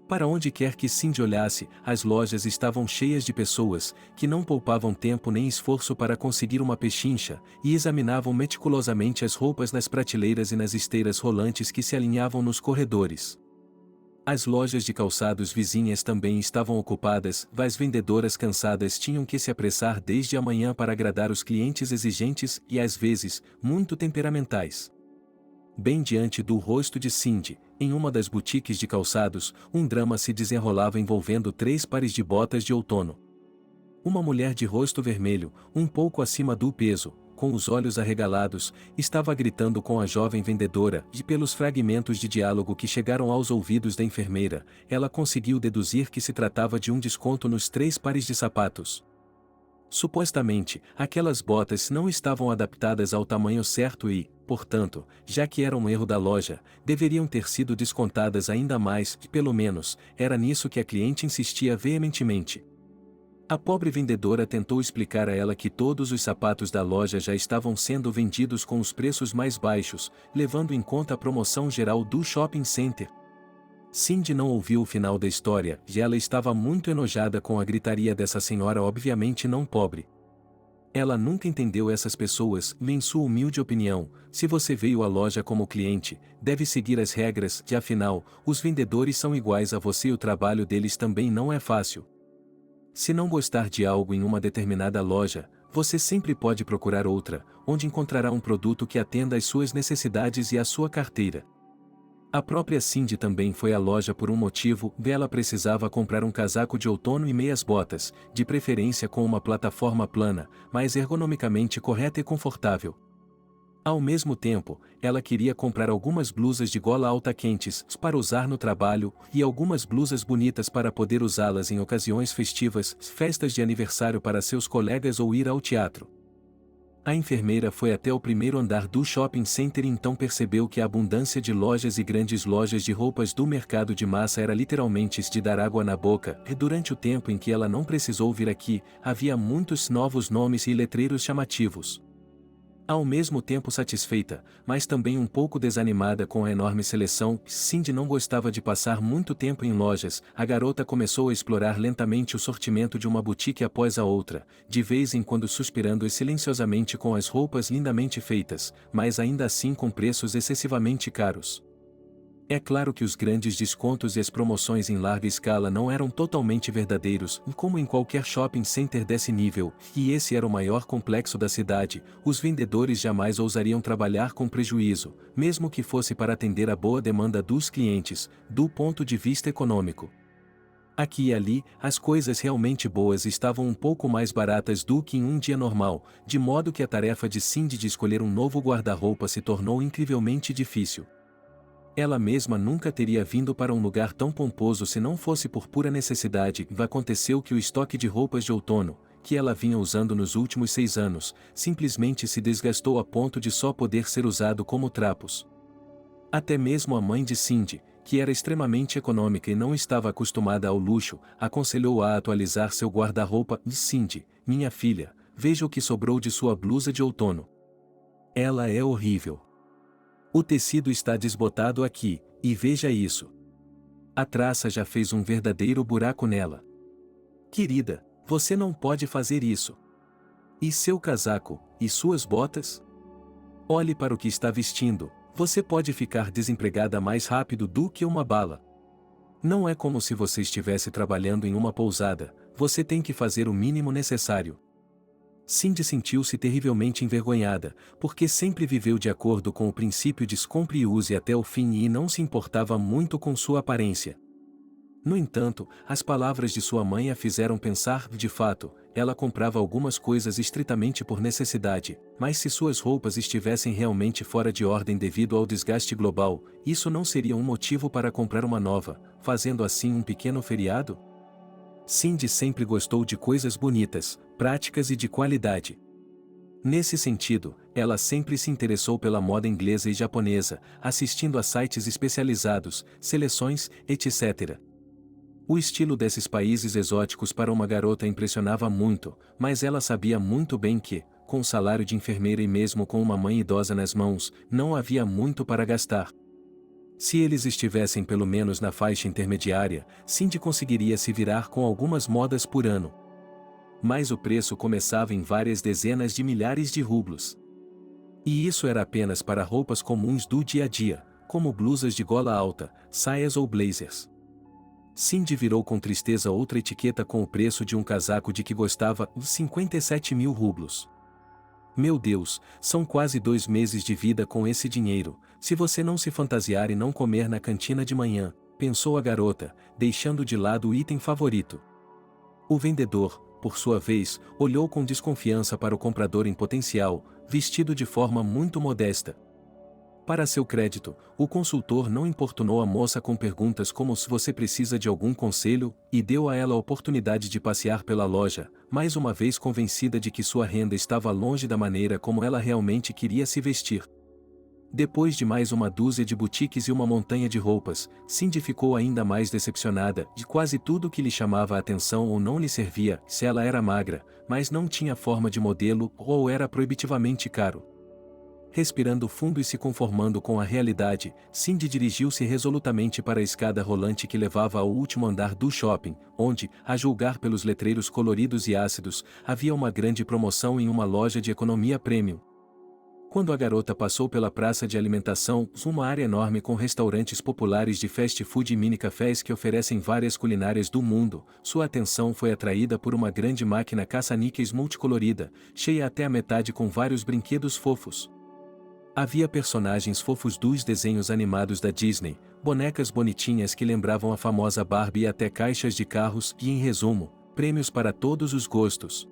Para onde quer que Cindy olhasse, as lojas estavam cheias de pessoas, que não poupavam tempo nem esforço para conseguir uma pechincha, e examinavam meticulosamente as roupas nas prateleiras e nas esteiras rolantes que se alinhavam nos corredores. As lojas de calçados vizinhas também estavam ocupadas, as vendedoras cansadas tinham que se apressar desde a manhã para agradar os clientes exigentes e, às vezes, muito temperamentais. Bem diante do rosto de Cindy, em uma das boutiques de calçados, um drama se desenrolava envolvendo 3 pares de botas de outono. Uma mulher de rosto vermelho, um pouco acima do peso, com os olhos arregalados, estava gritando com a jovem vendedora, e pelos fragmentos de diálogo que chegaram aos ouvidos da enfermeira, ela conseguiu deduzir que se tratava de um desconto nos 3 pares de sapatos. Supostamente, aquelas botas não estavam adaptadas ao tamanho certo e, portanto, já que era um erro da loja, deveriam ter sido descontadas ainda mais, e pelo menos, era nisso que a cliente insistia veementemente. A pobre vendedora tentou explicar a ela que todos os sapatos da loja já estavam sendo vendidos com os preços mais baixos, levando em conta a promoção geral do shopping center. Cindy não ouviu o final da história, e ela estava muito enojada com a gritaria dessa senhora obviamente não pobre. Ela nunca entendeu essas pessoas. Em sua humilde opinião, se você veio à loja como cliente, deve seguir as regras, e afinal, os vendedores são iguais a você e o trabalho deles também não é fácil. Se não gostar de algo em uma determinada loja, você sempre pode procurar outra, onde encontrará um produto que atenda às suas necessidades e à sua carteira. A própria Cindy também foi à loja por um motivo. Ela precisava comprar um casaco de outono e meias botas, de preferência com uma plataforma plana, mas ergonomicamente correta e confortável. Ao mesmo tempo, ela queria comprar algumas blusas de gola alta quentes para usar no trabalho, e algumas blusas bonitas para poder usá-las em ocasiões festivas, festas de aniversário para seus colegas ou ir ao teatro. A enfermeira foi até o primeiro andar do shopping center e então percebeu que a abundância de lojas e grandes lojas de roupas do mercado de massa era literalmente de dar água na boca, e durante o tempo em que ela não precisou vir aqui, havia muitos novos nomes e letreiros chamativos. Ao mesmo tempo satisfeita, mas também um pouco desanimada com a enorme seleção, Cindy não gostava de passar muito tempo em lojas. A garota começou a explorar lentamente o sortimento de uma boutique após a outra, de vez em quando suspirando e silenciosamente com as roupas lindamente feitas, mas ainda assim com preços excessivamente caros. É claro que os grandes descontos e as promoções em larga escala não eram totalmente verdadeiros, como em qualquer shopping center desse nível, e esse era o maior complexo da cidade. Os vendedores jamais ousariam trabalhar com prejuízo, mesmo que fosse para atender a boa demanda dos clientes, do ponto de vista econômico. Aqui e ali, as coisas realmente boas estavam um pouco mais baratas do que em um dia normal, de modo que a tarefa de Cindy de escolher um novo guarda-roupa se tornou incrivelmente difícil. Ela mesma nunca teria vindo para um lugar tão pomposo se não fosse por pura necessidade. Aconteceu que o estoque de roupas de outono, que ela vinha usando nos últimos 6 anos, simplesmente se desgastou a ponto de só poder ser usado como trapos. Até mesmo a mãe de Cindy, que era extremamente econômica e não estava acostumada ao luxo, aconselhou-a a atualizar seu guarda-roupa. Cindy, minha filha, veja o que sobrou de sua blusa de outono. Ela é horrível. O tecido está desbotado aqui, e veja isso. A traça já fez um verdadeiro buraco nela. Querida, você não pode fazer isso. E seu casaco, e suas botas? Olhe para o que está vestindo. Você pode ficar desempregada mais rápido do que uma bala. Não é como se você estivesse trabalhando em uma pousada, você tem que fazer o mínimo necessário. Cindy sentiu-se terrivelmente envergonhada, porque sempre viveu de acordo com o princípio de compre e use até o fim e não se importava muito com sua aparência. No entanto, as palavras de sua mãe a fizeram pensar, de fato, ela comprava algumas coisas estritamente por necessidade, mas se suas roupas estivessem realmente fora de ordem devido ao desgaste global, isso não seria um motivo para comprar uma nova, fazendo assim um pequeno feriado? Cindy sempre gostou de coisas bonitas, práticas e de qualidade. Nesse sentido, ela sempre se interessou pela moda inglesa e japonesa, assistindo a sites especializados, seleções, etc. O estilo desses países exóticos para uma garota impressionava muito, mas ela sabia muito bem que, com o salário de enfermeira e mesmo com uma mãe idosa nas mãos, não havia muito para gastar. Se eles estivessem pelo menos na faixa intermediária, Cindy conseguiria se virar com algumas modas por ano. Mas o preço começava em várias dezenas de milhares de rublos. E isso era apenas para roupas comuns do dia a dia, como blusas de gola alta, saias ou blazers. Cindy virou com tristeza outra etiqueta com o preço de um casaco de que gostava, 57 mil rublos. Meu Deus, são quase 2 meses de vida com esse dinheiro, se você não se fantasiar e não comer na cantina de manhã, pensou a garota, deixando de lado o item favorito. O vendedor, por sua vez, olhou com desconfiança para o comprador em potencial, vestido de forma muito modesta. Para seu crédito, o consultor não importunou a moça com perguntas como se você precisa de algum conselho, e deu a ela a oportunidade de passear pela loja, mais uma vez convencida de que sua renda estava longe da maneira como ela realmente queria se vestir. Depois de mais uma dúzia de boutiques e uma montanha de roupas, Cindy ficou ainda mais decepcionada de quase tudo que lhe chamava a atenção ou não lhe servia, se ela era magra, mas não tinha forma de modelo ou era proibitivamente caro. Respirando fundo e se conformando com a realidade, Cindy dirigiu-se resolutamente para a escada rolante que levava ao último andar do shopping, onde, a julgar pelos letreiros coloridos e ácidos, havia uma grande promoção em uma loja de economia premium. Quando a garota passou pela praça de alimentação, uma área enorme com restaurantes populares de fast food e mini-cafés que oferecem várias culinárias do mundo, sua atenção foi atraída por uma grande máquina caça-níqueis multicolorida, cheia até a metade com vários brinquedos fofos. Havia personagens fofos dos desenhos animados da Disney, bonecas bonitinhas que lembravam a famosa Barbie e até caixas de carros e, em resumo, prêmios para todos os gostos.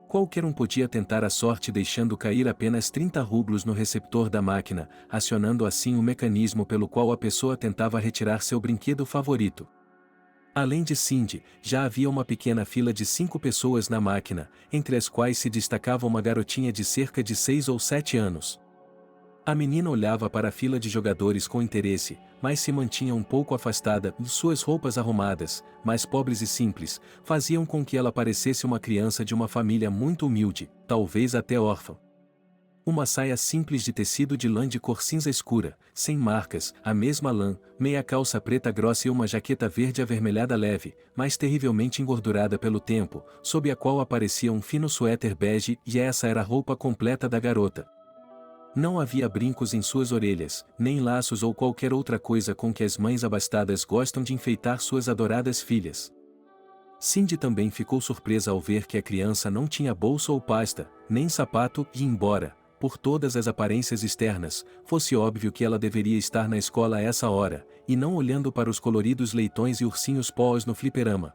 Qualquer um podia tentar a sorte deixando cair apenas 30 rublos no receptor da máquina, acionando assim o mecanismo pelo qual a pessoa tentava retirar seu brinquedo favorito. Além de Cindy, já havia uma pequena fila de 5 pessoas na máquina, entre as quais se destacava uma garotinha de cerca de 6 ou 7 anos. A menina olhava para a fila de jogadores com interesse, mas se mantinha um pouco afastada. Suas roupas arrumadas, mais pobres e simples, faziam com que ela parecesse uma criança de uma família muito humilde, talvez até órfã. Uma saia simples de tecido de lã de cor cinza escura, sem marcas, a mesma lã, meia calça preta grossa e uma jaqueta verde avermelhada leve, mas terrivelmente engordurada pelo tempo, sob a qual aparecia um fino suéter bege, e essa era a roupa completa da garota. Não havia brincos em suas orelhas, nem laços ou qualquer outra coisa com que as mães abastadas gostam de enfeitar suas adoradas filhas. Cindy também ficou surpresa ao ver que a criança não tinha bolsa ou pasta, nem sapato, e embora, por todas as aparências externas, fosse óbvio que ela deveria estar na escola a essa hora, e não olhando para os coloridos leitões e ursinhos paws no fliperama.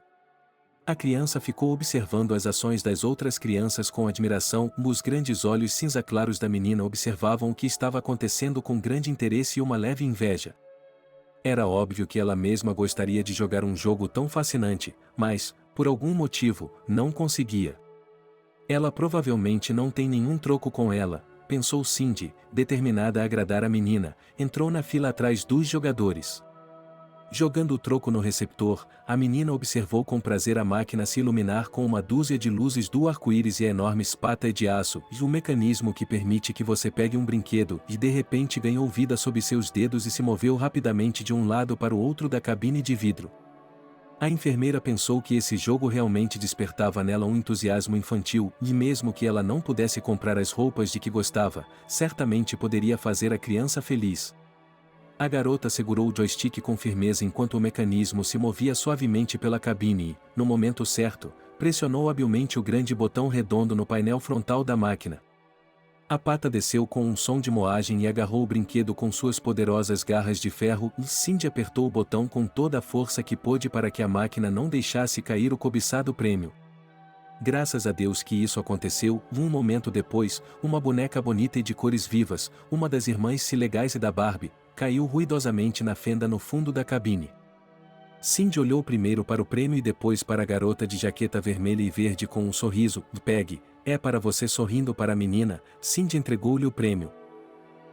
A criança ficou observando as ações das outras crianças com admiração, os grandes olhos cinza claros da menina observavam o que estava acontecendo com grande interesse e uma leve inveja. Era óbvio que ela mesma gostaria de jogar um jogo tão fascinante, mas, por algum motivo, não conseguia. Ela provavelmente não tem nenhum troco com ela, pensou Cindy, determinada a agradar a menina, entrou na fila atrás dos jogadores. Jogando o troco no receptor, a menina observou com prazer a máquina se iluminar com uma dúzia de luzes do arco-íris e a enorme espata de aço, e o mecanismo que permite que você pegue um brinquedo e de repente ganhou vida sob seus dedos e se moveu rapidamente de um lado para o outro da cabine de vidro. A enfermeira pensou que esse jogo realmente despertava nela um entusiasmo infantil, e mesmo que ela não pudesse comprar as roupas de que gostava, certamente poderia fazer a criança feliz. A garota segurou o joystick com firmeza enquanto o mecanismo se movia suavemente pela cabine e, no momento certo, pressionou habilmente o grande botão redondo no painel frontal da máquina. A pata desceu com um som de moagem e agarrou o brinquedo com suas poderosas garras de ferro e Cindy apertou o botão com toda a força que pôde para que a máquina não deixasse cair o cobiçado prêmio. Graças a Deus que isso aconteceu, um momento depois, uma boneca bonita e de cores vivas, uma das irmãs se legais e da Barbie, caiu ruidosamente na fenda no fundo da cabine. Cindy olhou primeiro para o prêmio e depois para a garota de jaqueta vermelha e verde com um sorriso. Pegue, é para você sorrindo para a menina, Cindy entregou-lhe o prêmio.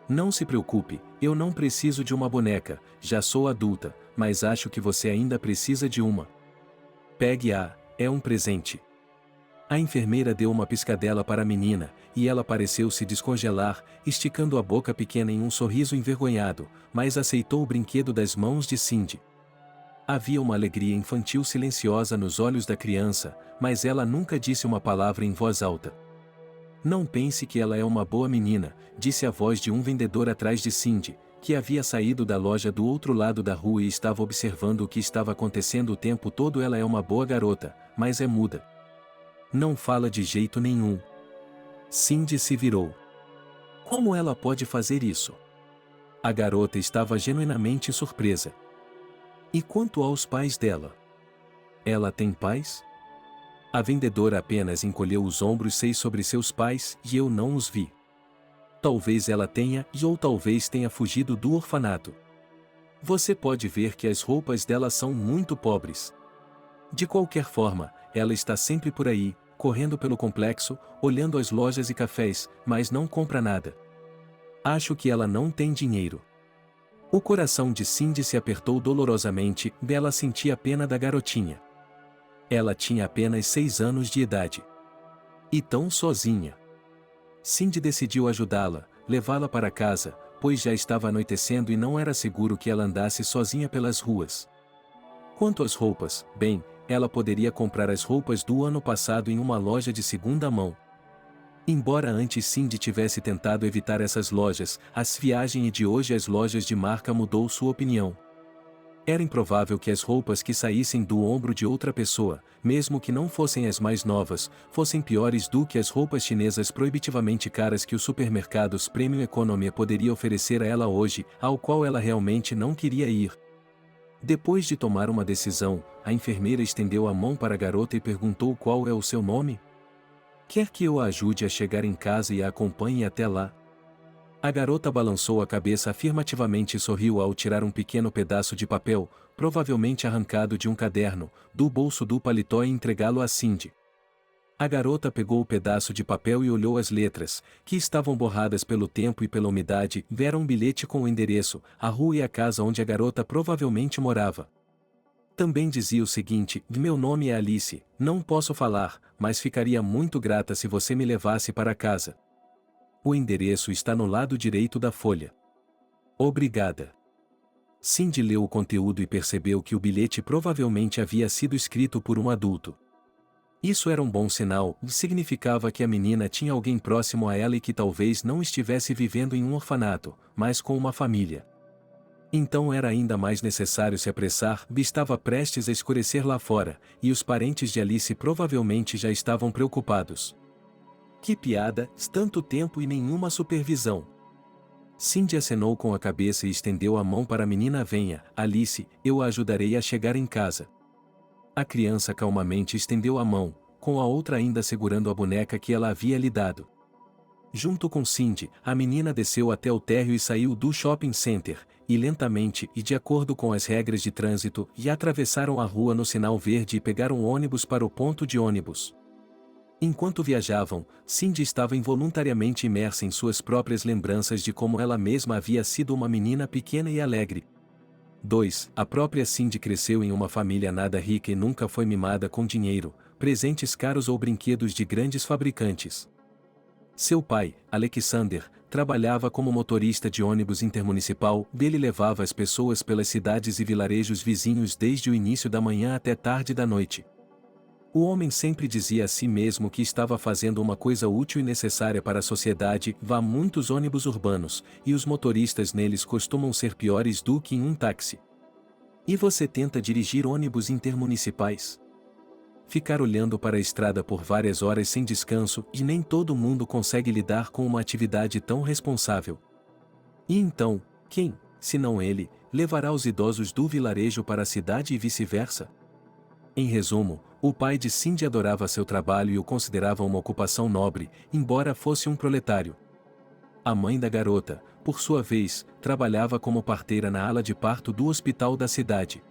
Não se preocupe, eu não preciso de uma boneca, já sou adulta, mas acho que você ainda precisa de uma. Pegue-a, é um presente. A enfermeira deu uma piscadela para a menina, e ela pareceu se descongelar, esticando a boca pequena em um sorriso envergonhado, mas aceitou o brinquedo das mãos de Cindy. Havia uma alegria infantil silenciosa nos olhos da criança, mas ela nunca disse uma palavra em voz alta. Não pense que ela é uma boa menina, disse a voz de um vendedor atrás de Cindy, que havia saído da loja do outro lado da rua e estava observando o que estava acontecendo o tempo todo. Ela é uma boa garota, mas é muda. Não fala de jeito nenhum. Cindy se virou. Como ela pode fazer isso? A garota estava genuinamente surpresa. E quanto aos pais dela? Ela tem pais? A vendedora apenas encolheu os ombros. Sei sobre seus pais, e eu não os vi. Talvez ela tenha, ou talvez tenha fugido do orfanato. Você pode ver que as roupas dela são muito pobres. De qualquer forma, ela está sempre por aí, correndo pelo complexo, olhando as lojas e cafés, mas não compra nada. Acho que ela não tem dinheiro. O coração de Cindy se apertou dolorosamente, ela sentia pena da garotinha. Ela tinha apenas 6 anos de idade. E tão sozinha. Cindy decidiu ajudá-la, levá-la para casa, pois já estava anoitecendo e não era seguro que ela andasse sozinha pelas ruas. Quanto às roupas, bem, ela poderia comprar as roupas do ano passado em uma loja de segunda mão. Embora antes Cindy tivesse tentado evitar essas lojas, as viagens e de hoje as lojas de marca mudou sua opinião. Era improvável que as roupas que saíssem do ombro de outra pessoa, mesmo que não fossem as mais novas, fossem piores do que as roupas chinesas proibitivamente caras que os supermercados Premium Economy poderia oferecer a ela hoje, ao qual ela realmente não queria ir. Depois de tomar uma decisão, a enfermeira estendeu a mão para a garota e perguntou qual é o seu nome. Quer que eu a ajude a chegar em casa e a acompanhe até lá? A garota balançou a cabeça afirmativamente e sorriu ao tirar um pequeno pedaço de papel, provavelmente arrancado de um caderno, do bolso do paletó e entregá-lo a Cindy. A garota pegou o pedaço de papel e olhou as letras, que estavam borradas pelo tempo e pela umidade. Era um bilhete com o endereço, a rua e a casa onde a garota provavelmente morava. Também dizia o seguinte: meu nome é Alice, não posso falar, mas ficaria muito grata se você me levasse para casa. O endereço está no lado direito da folha. Obrigada. Cindy leu o conteúdo e percebeu que o bilhete provavelmente havia sido escrito por um adulto. Isso era um bom sinal, significava que a menina tinha alguém próximo a ela e que talvez não estivesse vivendo em um orfanato, mas com uma família. Então era ainda mais necessário se apressar, estava prestes a escurecer lá fora, e os parentes de Alice provavelmente já estavam preocupados. Que piada, tanto tempo e nenhuma supervisão. Cindy acenou com a cabeça e estendeu a mão para a menina. Venha, Alice, eu a ajudarei a chegar em casa. A criança calmamente estendeu a mão, com a outra ainda segurando a boneca que ela havia lhe dado. Junto com Cindy, a menina desceu até o térreo e saiu do shopping center, e lentamente e de acordo com as regras de trânsito, e atravessaram a rua no sinal verde e pegaram ônibus para o ponto de ônibus. Enquanto viajavam, Cindy estava involuntariamente imersa em suas próprias lembranças de como ela mesma havia sido uma menina pequena e alegre. 2. A própria Cindy cresceu em uma família nada rica e nunca foi mimada com dinheiro, presentes caros ou brinquedos de grandes fabricantes. Seu pai, Alexander, trabalhava como motorista de ônibus intermunicipal. Ele levava as pessoas pelas cidades e vilarejos vizinhos desde o início da manhã até tarde da noite. O homem sempre dizia a si mesmo que estava fazendo uma coisa útil e necessária para a sociedade. Vá muitos ônibus urbanos, e os motoristas neles costumam ser piores do que em um táxi. E você tenta dirigir ônibus intermunicipais? Ficar olhando para a estrada por várias horas sem descanso, e nem todo mundo consegue lidar com uma atividade tão responsável. E então, quem, se não ele, levará os idosos do vilarejo para a cidade e vice-versa? Em resumo, o pai de Cindy adorava seu trabalho e o considerava uma ocupação nobre, embora fosse um proletário. A mãe da garota, por sua vez, trabalhava como parteira na ala de parto do hospital da cidade.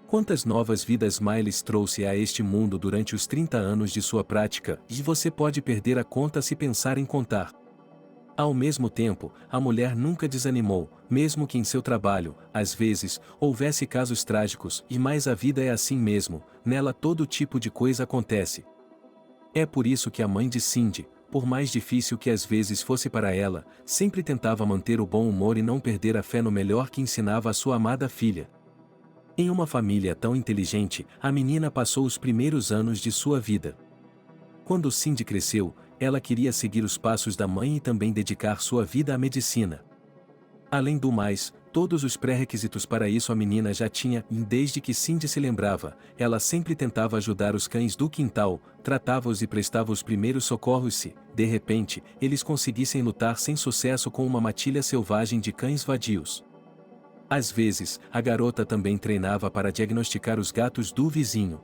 Quantas novas vidas Miles trouxe a este mundo durante os 30 anos de sua prática, e você pode perder a conta se pensar em contar. Ao mesmo tempo, a mulher nunca desanimou, mesmo que em seu trabalho, às vezes, houvesse casos trágicos, e mais a vida é assim mesmo, nela todo tipo de coisa acontece. É por isso que a mãe de Cindy, por mais difícil que às vezes fosse para ela, sempre tentava manter o bom humor e não perder a fé no melhor que ensinava a sua amada filha. Em uma família tão inteligente, a menina passou os primeiros anos de sua vida. Quando Cindy cresceu, ela queria seguir os passos da mãe e também dedicar sua vida à medicina. Além do mais, todos os pré-requisitos para isso a menina já tinha, e desde que Cindy se lembrava, ela sempre tentava ajudar os cães do quintal, tratava-os e prestava os primeiros socorros se, de repente, eles conseguissem lutar sem sucesso com uma matilha selvagem de cães vadios. Às vezes, a garota também treinava para diagnosticar os gatos do vizinho.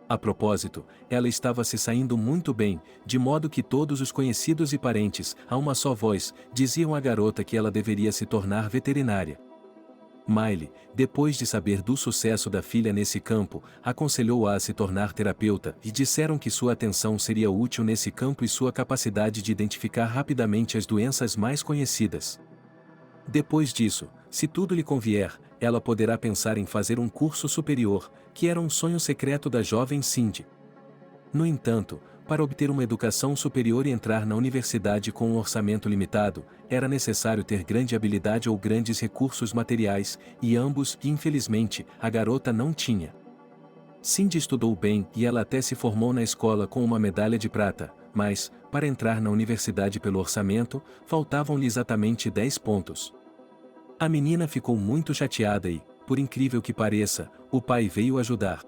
A propósito, ela estava se saindo muito bem, de modo que todos os conhecidos e parentes, a uma só voz, diziam à garota que ela deveria se tornar veterinária. Miley, depois de saber do sucesso da filha nesse campo, aconselhou-a a se tornar terapeuta e disseram que sua atenção seria útil nesse campo e sua capacidade de identificar rapidamente as doenças mais conhecidas. Depois disso, se tudo lhe convier, ela poderá pensar em fazer um curso superior, que era um sonho secreto da jovem Cindy. No entanto, para obter uma educação superior e entrar na universidade com um orçamento limitado, era necessário ter grande habilidade ou grandes recursos materiais, e ambos, infelizmente, a garota não tinha. Cindy estudou bem e ela até se formou na escola com uma medalha de prata, mas, para entrar na universidade pelo orçamento, faltavam-lhe exatamente 10 pontos. A menina ficou muito chateada e, por incrível que pareça, o pai veio ajudar.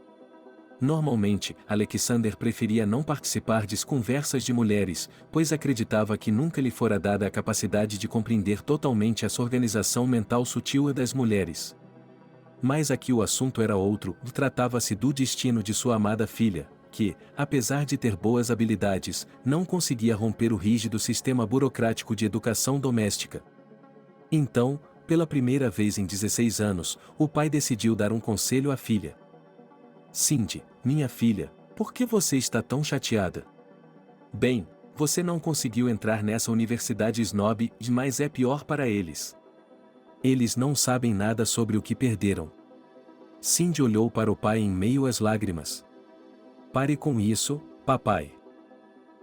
Normalmente, Alexander preferia não participar de conversas de mulheres, pois acreditava que nunca lhe fora dada a capacidade de compreender totalmente essa organização mental sutil das mulheres. Mas aqui o assunto era outro, tratava-se do destino de sua amada filha, que, apesar de ter boas habilidades, não conseguia romper o rígido sistema burocrático de educação doméstica. Então, pela primeira vez em 16 anos, o pai decidiu dar um conselho à filha. Cindy, minha filha, por que você está tão chateada? Bem, você não conseguiu entrar nessa universidade snob, mas é pior para eles. Eles não sabem nada sobre o que perderam. Cindy olhou para o pai em meio às lágrimas. Pare com isso, papai.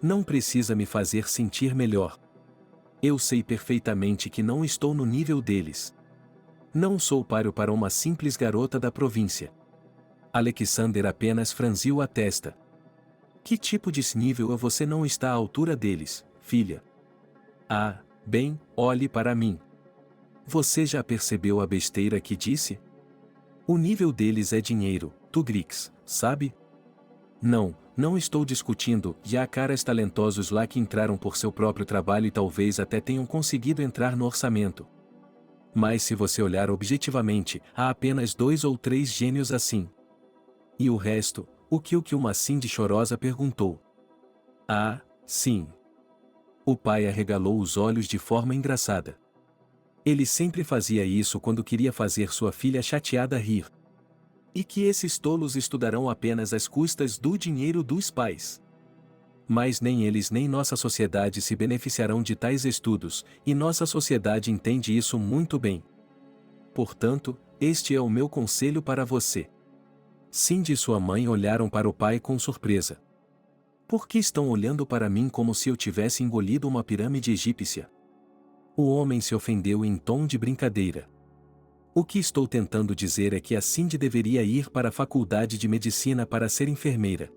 Não precisa me fazer sentir melhor. Eu sei perfeitamente que não estou no nível deles. Não sou páreo para uma simples garota da província. Alexander apenas franziu a testa. Que tipo de nível você não está à altura deles, filha? Ah, bem, olhe para mim. Você já percebeu a besteira que disse? O nível deles é dinheiro, Tugrix, sabe? Não, não estou discutindo, e há caras talentosos lá que entraram por seu próprio trabalho e talvez até tenham conseguido entrar no orçamento. Mas se você olhar objetivamente, há apenas 2 ou 3 gênios assim. E o resto, o que uma Cindy chorosa perguntou. Ah, sim. O pai arregalou os olhos de forma engraçada. Ele sempre fazia isso quando queria fazer sua filha chateada rir. E que esses tolos estudarão apenas às custas do dinheiro dos pais. Mas nem eles nem nossa sociedade se beneficiarão de tais estudos, e nossa sociedade entende isso muito bem. Portanto, este é o meu conselho para você. Cindy e sua mãe olharam para o pai com surpresa. Por que estão olhando para mim como se eu tivesse engolido uma pirâmide egípcia? O homem se ofendeu em tom de brincadeira. O que estou tentando dizer é que a Cindy deveria ir para a faculdade de medicina para ser enfermeira.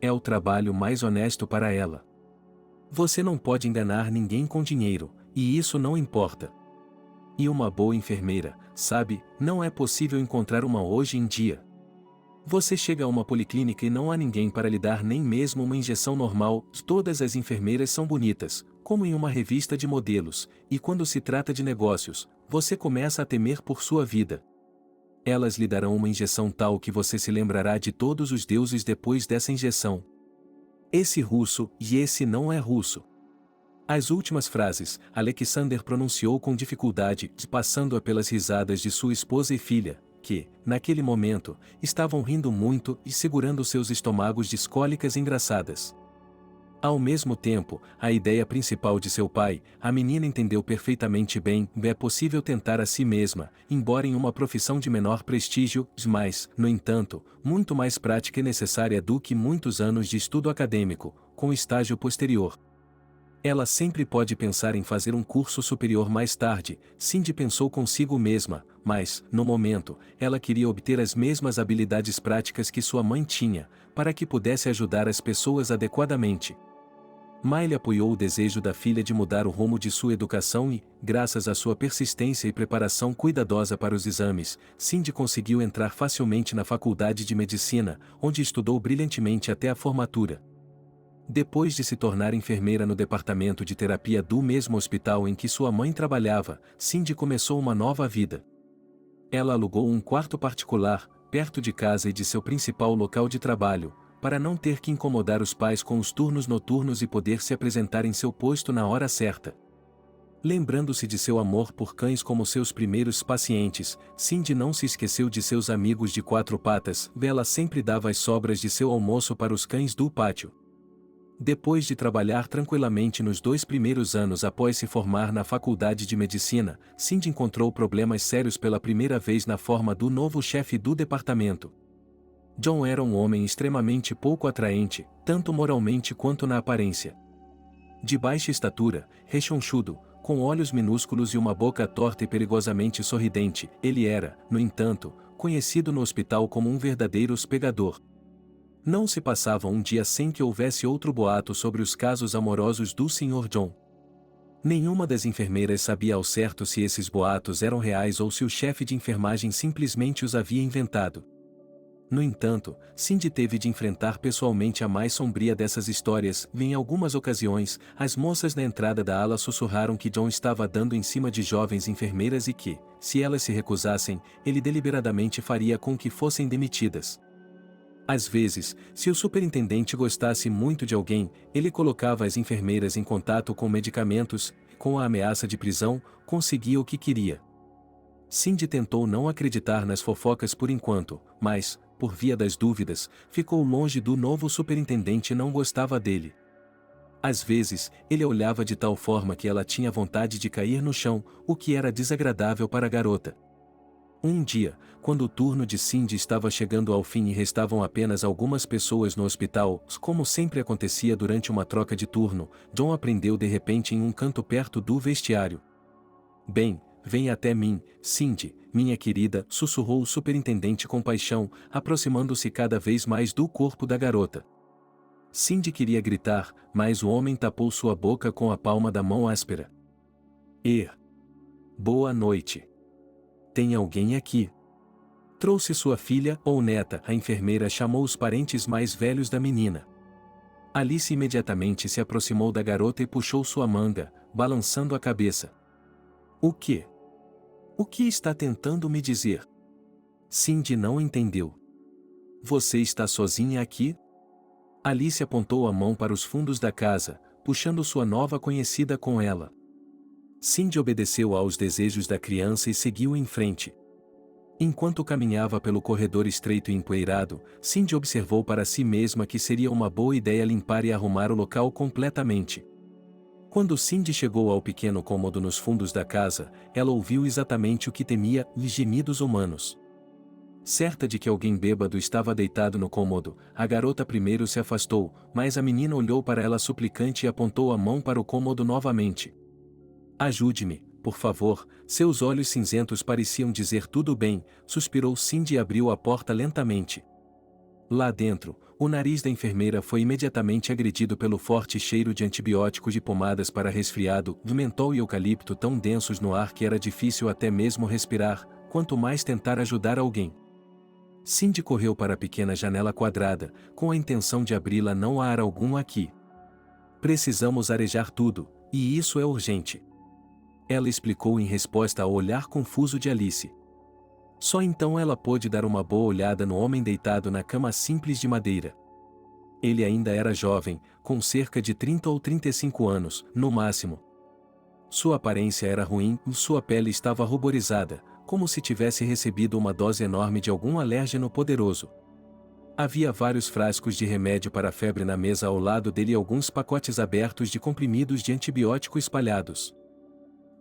É o trabalho mais honesto para ela. Você não pode enganar ninguém com dinheiro, e isso não importa. E uma boa enfermeira, sabe, não é possível encontrar uma hoje em dia. Você chega a uma policlínica e não há ninguém para lhe dar nem mesmo uma injeção normal, todas as enfermeiras são bonitas, como em uma revista de modelos, e quando se trata de negócios, você começa a temer por sua vida. Elas lhe darão uma injeção tal que você se lembrará de todos os deuses depois dessa injeção. Esse russo, e esse não é russo. As últimas frases, Alexander pronunciou com dificuldade, passando-a pelas risadas de sua esposa e filha, que, naquele momento, estavam rindo muito e segurando seus estômagos de cólicas engraçadas. Ao mesmo tempo, a ideia principal de seu pai, a menina entendeu perfeitamente bem, é possível tentar a si mesma, embora em uma profissão de menor prestígio, mas, no entanto, muito mais prática e necessária do que muitos anos de estudo acadêmico, com estágio posterior. Ela sempre pode pensar em fazer um curso superior mais tarde, Cindy pensou consigo mesma, mas, no momento, ela queria obter as mesmas habilidades práticas que sua mãe tinha, para que pudesse ajudar as pessoas adequadamente. Miley apoiou o desejo da filha de mudar o rumo de sua educação e, graças à sua persistência e preparação cuidadosa para os exames, Cindy conseguiu entrar facilmente na faculdade de medicina, onde estudou brilhantemente até a formatura. Depois de se tornar enfermeira no departamento de terapia do mesmo hospital em que sua mãe trabalhava, Cindy começou uma nova vida. Ela alugou um quarto particular, perto de casa e de seu principal local de trabalho, para não ter que incomodar os pais com os turnos noturnos e poder se apresentar em seu posto na hora certa. Lembrando-se de seu amor por cães como seus primeiros pacientes, Cindy não se esqueceu de seus amigos de 4 patas, ela sempre dava as sobras de seu almoço para os cães do pátio. Depois de trabalhar tranquilamente nos 2 primeiros anos após se formar na faculdade de medicina, Cindy encontrou problemas sérios pela primeira vez na forma do novo chefe do departamento. John era um homem extremamente pouco atraente, tanto moralmente quanto na aparência. De baixa estatura, rechonchudo, com olhos minúsculos e uma boca torta e perigosamente sorridente, ele era, no entanto, conhecido no hospital como um verdadeiro pegador. Não se passava um dia sem que houvesse outro boato sobre os casos amorosos do Sr. John. Nenhuma das enfermeiras sabia ao certo se esses boatos eram reais ou se o chefe de enfermagem simplesmente os havia inventado. No entanto, Cindy teve de enfrentar pessoalmente a mais sombria dessas histórias, e em algumas ocasiões, as moças na entrada da ala sussurraram que John estava dando em cima de jovens enfermeiras e que, se elas se recusassem, ele deliberadamente faria com que fossem demitidas. Às vezes, se o superintendente gostasse muito de alguém, ele colocava as enfermeiras em contato com medicamentos, e com a ameaça de prisão, conseguia o que queria. Cindy tentou não acreditar nas fofocas por enquanto, mas, por via das dúvidas, ficou longe do novo superintendente e não gostava dele. Às vezes, ele a olhava de tal forma que ela tinha vontade de cair no chão, o que era desagradável para a garota. Um dia, quando o turno de Cindy estava chegando ao fim e restavam apenas algumas pessoas no hospital, como sempre acontecia durante uma troca de turno, John aprendeu de repente em um canto perto do vestiário. "Bem, vem até mim, Cindy, minha querida", sussurrou o superintendente com paixão, aproximando-se cada vez mais do corpo da garota. Cindy queria gritar, mas o homem tapou sua boca com a palma da mão áspera. Boa noite. Tem alguém aqui?" Trouxe sua filha ou neta. A enfermeira chamou os parentes mais velhos da menina. Alice imediatamente se aproximou da garota e puxou sua manga, balançando a cabeça. O quê? O que está tentando me dizer? Cindy não entendeu. Você está sozinha aqui? Alice apontou a mão para os fundos da casa, puxando sua nova conhecida com ela. Cindy obedeceu aos desejos da criança e seguiu em frente. Enquanto caminhava pelo corredor estreito e empoeirado, Cindy observou para si mesma que seria uma boa ideia limpar e arrumar o local completamente. Quando Cindy chegou ao pequeno cômodo nos fundos da casa, ela ouviu exatamente o que temia: gemidos humanos. Certa de que alguém bêbado estava deitado no cômodo, a garota primeiro se afastou, mas a menina olhou para ela suplicante e apontou a mão para o cômodo novamente. Ajude-me, por favor. Seus olhos cinzentos pareciam dizer tudo bem, suspirou Cindy e abriu a porta lentamente. Lá dentro, o nariz da enfermeira foi imediatamente agredido pelo forte cheiro de antibióticos e pomadas para resfriado, de mentol e eucalipto tão densos no ar que era difícil até mesmo respirar, quanto mais tentar ajudar alguém. Cindy correu para a pequena janela quadrada, com a intenção de abri-la. Não há ar algum aqui. Precisamos arejar tudo, e isso é urgente. Ela explicou em resposta ao olhar confuso de Alice. Só então ela pôde dar uma boa olhada no homem deitado na cama simples de madeira. Ele ainda era jovem, com cerca de 30 ou 35 anos, no máximo. Sua aparência era ruim e sua pele estava ruborizada, como se tivesse recebido uma dose enorme de algum alérgeno poderoso. Havia vários frascos de remédio para a febre na mesa ao lado dele e alguns pacotes abertos de comprimidos de antibiótico espalhados.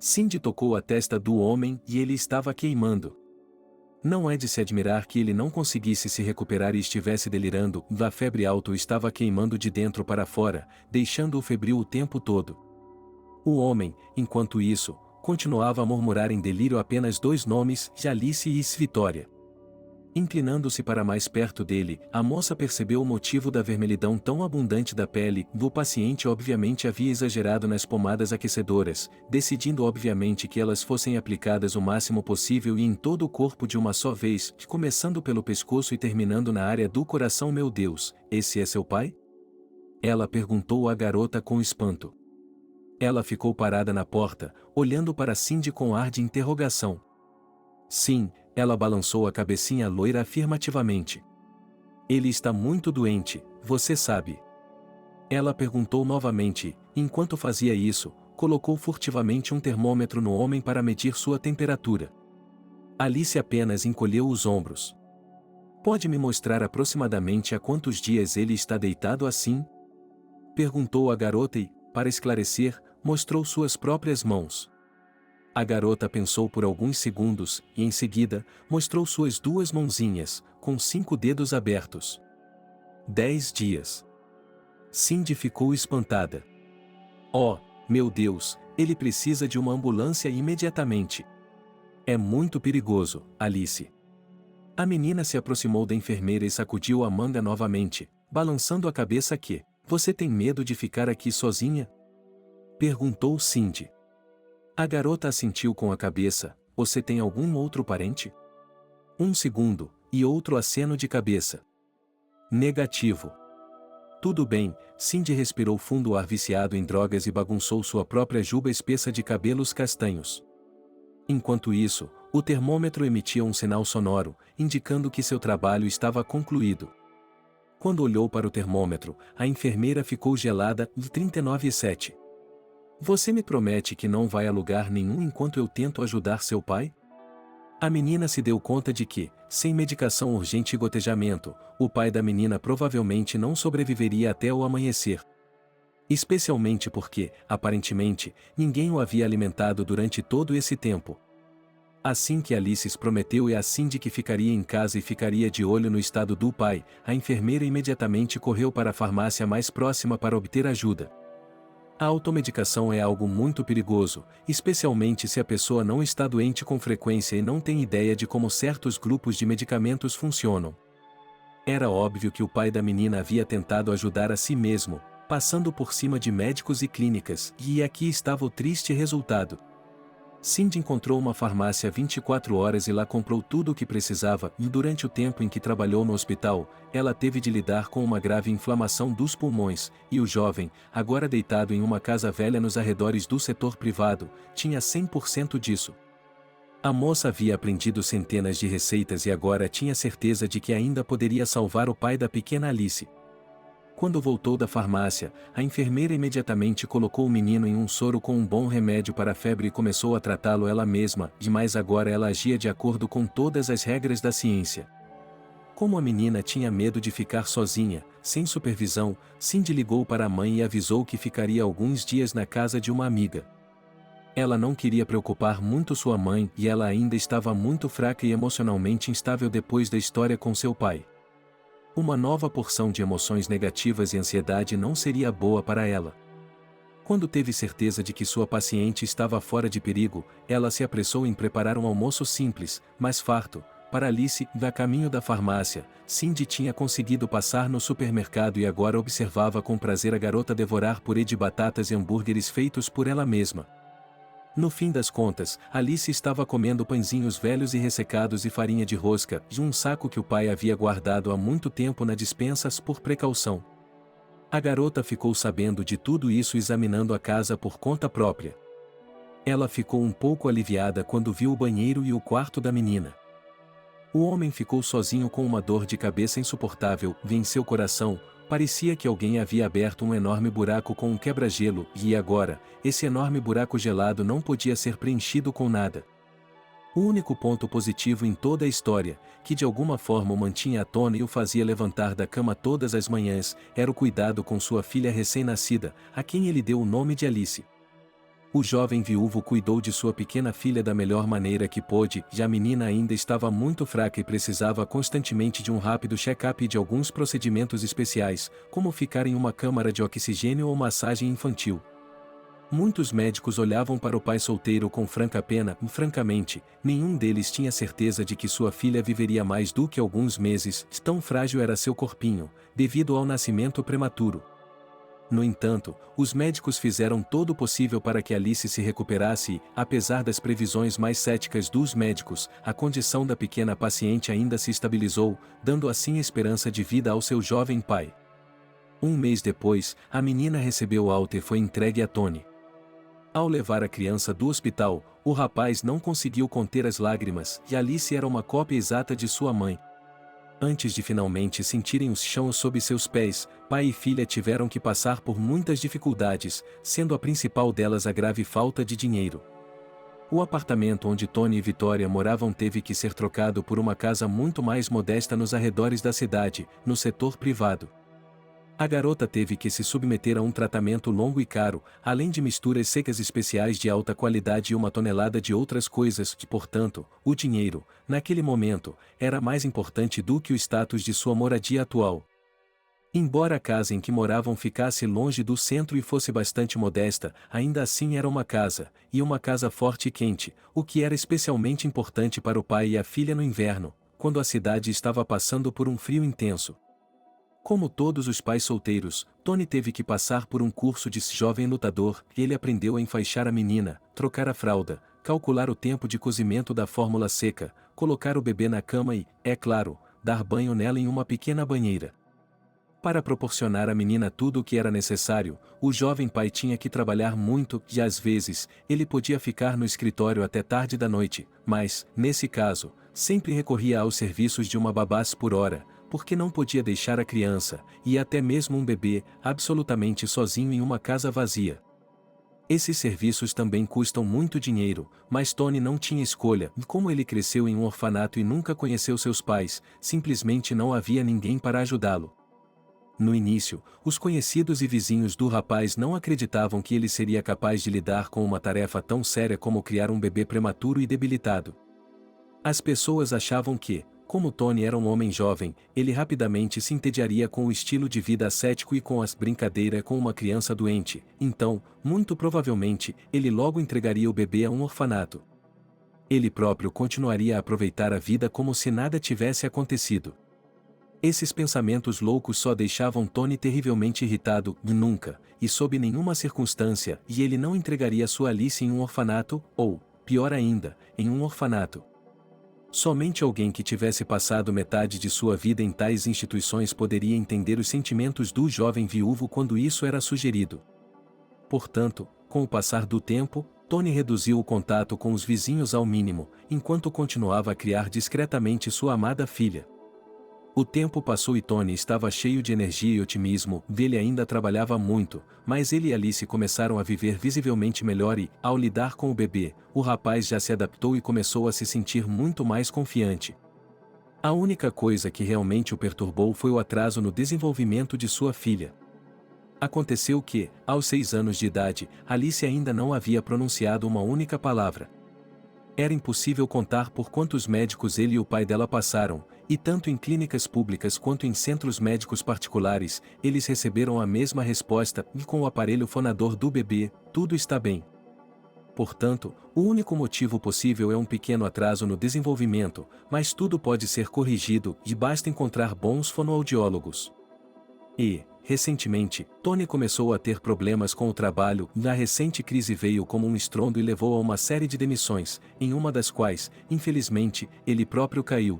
Cindy tocou a testa do homem e ele estava queimando. Não é de se admirar que ele não conseguisse se recuperar e estivesse delirando. A febre alta o estava queimando de dentro para fora, deixando-o febril o tempo todo. O homem, enquanto isso, continuava a murmurar em delírio apenas dois nomes: Alice e Vitória. Inclinando-se para mais perto dele, a moça percebeu o motivo da vermelhidão tão abundante da pele. O paciente obviamente havia exagerado nas pomadas aquecedoras, decidindo obviamente que elas fossem aplicadas o máximo possível e em todo o corpo de uma só vez, começando pelo pescoço e terminando na área do coração. Meu Deus, esse é seu pai? Ela perguntou à garota com espanto. Ela ficou parada na porta, olhando para Cindy com ar de interrogação. Sim, ela balançou a cabecinha loira afirmativamente. Ele está muito doente, você sabe. Ela perguntou novamente, enquanto fazia isso, colocou furtivamente um termômetro no homem para medir sua temperatura. Alice apenas encolheu os ombros. Pode me mostrar aproximadamente há quantos dias ele está deitado assim? Perguntou a garota e, para esclarecer, mostrou suas próprias mãos. A garota pensou por alguns segundos, e em seguida, mostrou suas duas mãozinhas, com 5 dedos abertos. 10 dias. Cindy ficou espantada. Oh, meu Deus, ele precisa de uma ambulância imediatamente. É muito perigoso, Alice. A menina se aproximou da enfermeira e sacudiu a manga novamente, balançando a cabeça. Você tem medo de ficar aqui sozinha? Perguntou Cindy. A garota assentiu com a cabeça. Você tem algum outro parente? Um segundo, e outro aceno de cabeça. Negativo. Tudo bem. Cindy respirou fundo o ar viciado em drogas e bagunçou sua própria juba espessa de cabelos castanhos. Enquanto isso, o termômetro emitia um sinal sonoro, indicando que seu trabalho estava concluído. Quando olhou para o termômetro, a enfermeira ficou gelada. 39,7. Você me promete que não vai a lugar nenhum enquanto eu tento ajudar seu pai? A menina se deu conta de que, sem medicação urgente e gotejamento, o pai da menina provavelmente não sobreviveria até o amanhecer. Especialmente porque, aparentemente, ninguém o havia alimentado durante todo esse tempo. Assim que Alice prometeu a Cindy que ficaria em casa e ficaria de olho no estado do pai, a enfermeira imediatamente correu para a farmácia mais próxima para obter ajuda. A automedicação é algo muito perigoso, especialmente se a pessoa não está doente com frequência e não tem ideia de como certos grupos de medicamentos funcionam. Era óbvio que o pai da menina havia tentado ajudar a si mesmo, passando por cima de médicos e clínicas, e aqui estava o triste resultado. Cindy encontrou uma farmácia 24 horas e lá comprou tudo o que precisava, e durante o tempo em que trabalhou no hospital, ela teve de lidar com uma grave inflamação dos pulmões, e o jovem, agora deitado em uma casa velha nos arredores do setor privado, tinha 100% disso. A moça havia aprendido centenas de receitas e agora tinha certeza de que ainda poderia salvar o pai da pequena Alice. Quando voltou da farmácia, a enfermeira imediatamente colocou o menino em um soro com um bom remédio para a febre e começou a tratá-lo ela mesma, mas agora ela agia de acordo com todas as regras da ciência. Como a menina tinha medo de ficar sozinha, sem supervisão, Cindy ligou para a mãe e avisou que ficaria alguns dias na casa de uma amiga. Ela não queria preocupar muito sua mãe e ela ainda estava muito fraca e emocionalmente instável depois da história com seu pai. Uma nova porção de emoções negativas e ansiedade não seria boa para ela. Quando teve certeza de que sua paciente estava fora de perigo, ela se apressou em preparar um almoço simples, mas farto, para Alice. A caminho da farmácia, Cindy tinha conseguido passar no supermercado e agora observava com prazer a garota devorar purê de batatas e hambúrgueres feitos por ela mesma. No fim das contas, Alice estava comendo pãezinhos velhos e ressecados e farinha de rosca, de um saco que o pai havia guardado há muito tempo na despensa por precaução. A garota ficou sabendo de tudo isso examinando a casa por conta própria. Ela ficou um pouco aliviada quando viu o banheiro e o quarto da menina. O homem ficou sozinho com uma dor de cabeça insuportável em seu coração. Parecia que alguém havia aberto um enorme buraco com um quebra-gelo, e agora, esse enorme buraco gelado não podia ser preenchido com nada. O único ponto positivo em toda a história, que de alguma forma o mantinha à tona e o fazia levantar da cama todas as manhãs, era o cuidado com sua filha recém-nascida, a quem ele deu o nome de Alice. O jovem viúvo cuidou de sua pequena filha da melhor maneira que pôde, e a menina ainda estava muito fraca e precisava constantemente de um rápido check-up e de alguns procedimentos especiais, como ficar em uma câmara de oxigênio ou massagem infantil. Muitos médicos olhavam para o pai solteiro com franca pena, e francamente, nenhum deles tinha certeza de que sua filha viveria mais do que alguns meses, tão frágil era seu corpinho, devido ao nascimento prematuro. No entanto, os médicos fizeram todo o possível para que Alice se recuperasse e, apesar das previsões mais céticas dos médicos, a condição da pequena paciente ainda se estabilizou, dando assim esperança de vida ao seu jovem pai. Um mês depois, a menina recebeu alta e foi entregue a Tony. Ao levar a criança do hospital, o rapaz não conseguiu conter as lágrimas, e Alice era uma cópia exata de sua mãe. Antes de finalmente sentirem o chão sob seus pés, pai e filha tiveram que passar por muitas dificuldades, sendo a principal delas a grave falta de dinheiro. O apartamento onde Tony e Victoria moravam teve que ser trocado por uma casa muito mais modesta nos arredores da cidade, no setor privado. A garota teve que se submeter a um tratamento longo e caro, além de misturas secas especiais de alta qualidade e uma tonelada de outras coisas que, portanto, o dinheiro, naquele momento, era mais importante do que o status de sua moradia atual. Embora a casa em que moravam ficasse longe do centro e fosse bastante modesta, ainda assim era uma casa, e uma casa forte e quente, o que era especialmente importante para o pai e a filha no inverno, quando a cidade estava passando por um frio intenso. Como todos os pais solteiros, Tony teve que passar por um curso de jovem lutador, e ele aprendeu a enfaixar a menina, trocar a fralda, calcular o tempo de cozimento da fórmula seca, colocar o bebê na cama e, é claro, dar banho nela em uma pequena banheira. Para proporcionar à menina tudo o que era necessário, o jovem pai tinha que trabalhar muito e às vezes, ele podia ficar no escritório até tarde da noite, mas, nesse caso, sempre recorria aos serviços de uma babás por hora, porque não podia deixar a criança, e até mesmo um bebê, absolutamente sozinho em uma casa vazia. Esses serviços também custam muito dinheiro, mas Tony não tinha escolha, e como ele cresceu em um orfanato e nunca conheceu seus pais, simplesmente não havia ninguém para ajudá-lo. No início, os conhecidos e vizinhos do rapaz não acreditavam que ele seria capaz de lidar com uma tarefa tão séria como criar um bebê prematuro e debilitado. As pessoas achavam que, como Tony era um homem jovem, ele rapidamente se entediaria com o estilo de vida ascético e com a brincadeira com uma criança doente, então, muito provavelmente, ele logo entregaria o bebê a um orfanato. Ele próprio continuaria a aproveitar a vida como se nada tivesse acontecido. Esses pensamentos loucos só deixavam Tony terrivelmente irritado, e nunca, e sob nenhuma circunstância, e ele não entregaria sua Alice em um orfanato, ou, pior ainda, em um orfanato. Somente alguém que tivesse passado metade de sua vida em tais instituições poderia entender os sentimentos do jovem viúvo quando isso era sugerido. Portanto, com o passar do tempo, Tony reduziu o contato com os vizinhos ao mínimo, enquanto continuava a criar discretamente sua amada filha. O tempo passou e Tony estava cheio de energia e otimismo, ele ainda trabalhava muito, mas ele e Alice começaram a viver visivelmente melhor e, ao lidar com o bebê, o rapaz já se adaptou e começou a se sentir muito mais confiante. A única coisa que realmente o perturbou foi o atraso no desenvolvimento de sua filha. Aconteceu que, aos 6 anos de idade, Alice ainda não havia pronunciado uma única palavra. Era impossível contar por quantos médicos ele e o pai dela passaram, e tanto em clínicas públicas quanto em centros médicos particulares, eles receberam a mesma resposta, e com o aparelho fonador do bebê, tudo está bem. Portanto, o único motivo possível é um pequeno atraso no desenvolvimento, mas tudo pode ser corrigido e basta encontrar bons fonoaudiólogos. E, recentemente, Tony começou a ter problemas com o trabalho, e a recente crise veio como um estrondo e levou a uma série de demissões, em uma das quais, infelizmente, ele próprio caiu.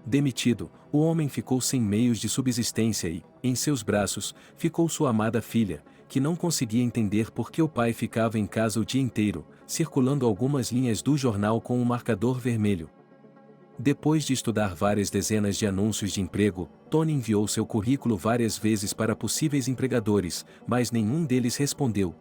Demitido, o homem ficou sem meios de subsistência e, em seus braços, ficou sua amada filha, que não conseguia entender por que o pai ficava em casa o dia inteiro, circulando algumas linhas do jornal com um marcador vermelho. Depois de estudar várias dezenas de anúncios de emprego, Tony enviou seu currículo várias vezes para possíveis empregadores, mas nenhum deles respondeu.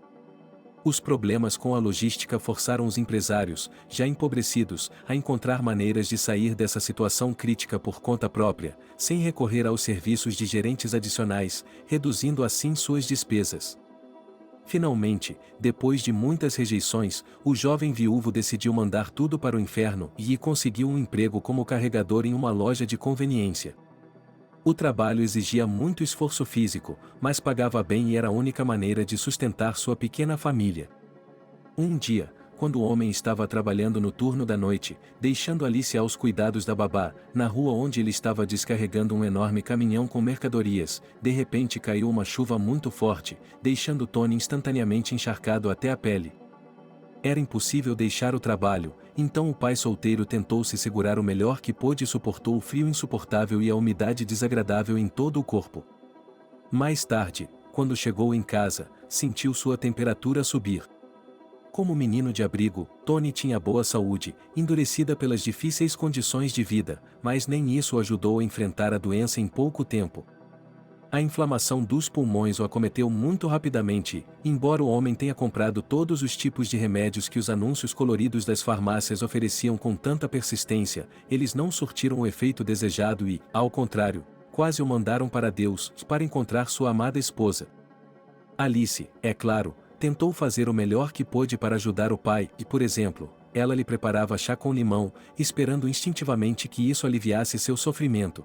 Os problemas com a logística forçaram os empresários, já empobrecidos, a encontrar maneiras de sair dessa situação crítica por conta própria, sem recorrer aos serviços de gerentes adicionais, reduzindo assim suas despesas. Finalmente, depois de muitas rejeições, o jovem viúvo decidiu mandar tudo para o inferno e conseguiu um emprego como carregador em uma loja de conveniência. O trabalho exigia muito esforço físico, mas pagava bem e era a única maneira de sustentar sua pequena família. Um dia, quando o homem estava trabalhando no turno da noite, deixando Alice aos cuidados da babá, na rua onde ele estava descarregando um enorme caminhão com mercadorias, de repente caiu uma chuva muito forte, deixando Tony instantaneamente encharcado até a pele. Era impossível deixar o trabalho, então o pai solteiro tentou se segurar o melhor que pôde e suportou o frio insuportável e a umidade desagradável em todo o corpo. Mais tarde, quando chegou em casa, sentiu sua temperatura subir. Como menino de abrigo, Tony tinha boa saúde, endurecida pelas difíceis condições de vida, mas nem isso o ajudou a enfrentar a doença em pouco tempo. A inflamação dos pulmões o acometeu muito rapidamente, embora o homem tenha comprado todos os tipos de remédios que os anúncios coloridos das farmácias ofereciam com tanta persistência, eles não surtiram o efeito desejado e, ao contrário, quase o mandaram para Deus, para encontrar sua amada esposa. Alice, é claro, tentou fazer o melhor que pôde para ajudar o pai e, por exemplo, ela lhe preparava chá com limão, esperando instintivamente que isso aliviasse seu sofrimento.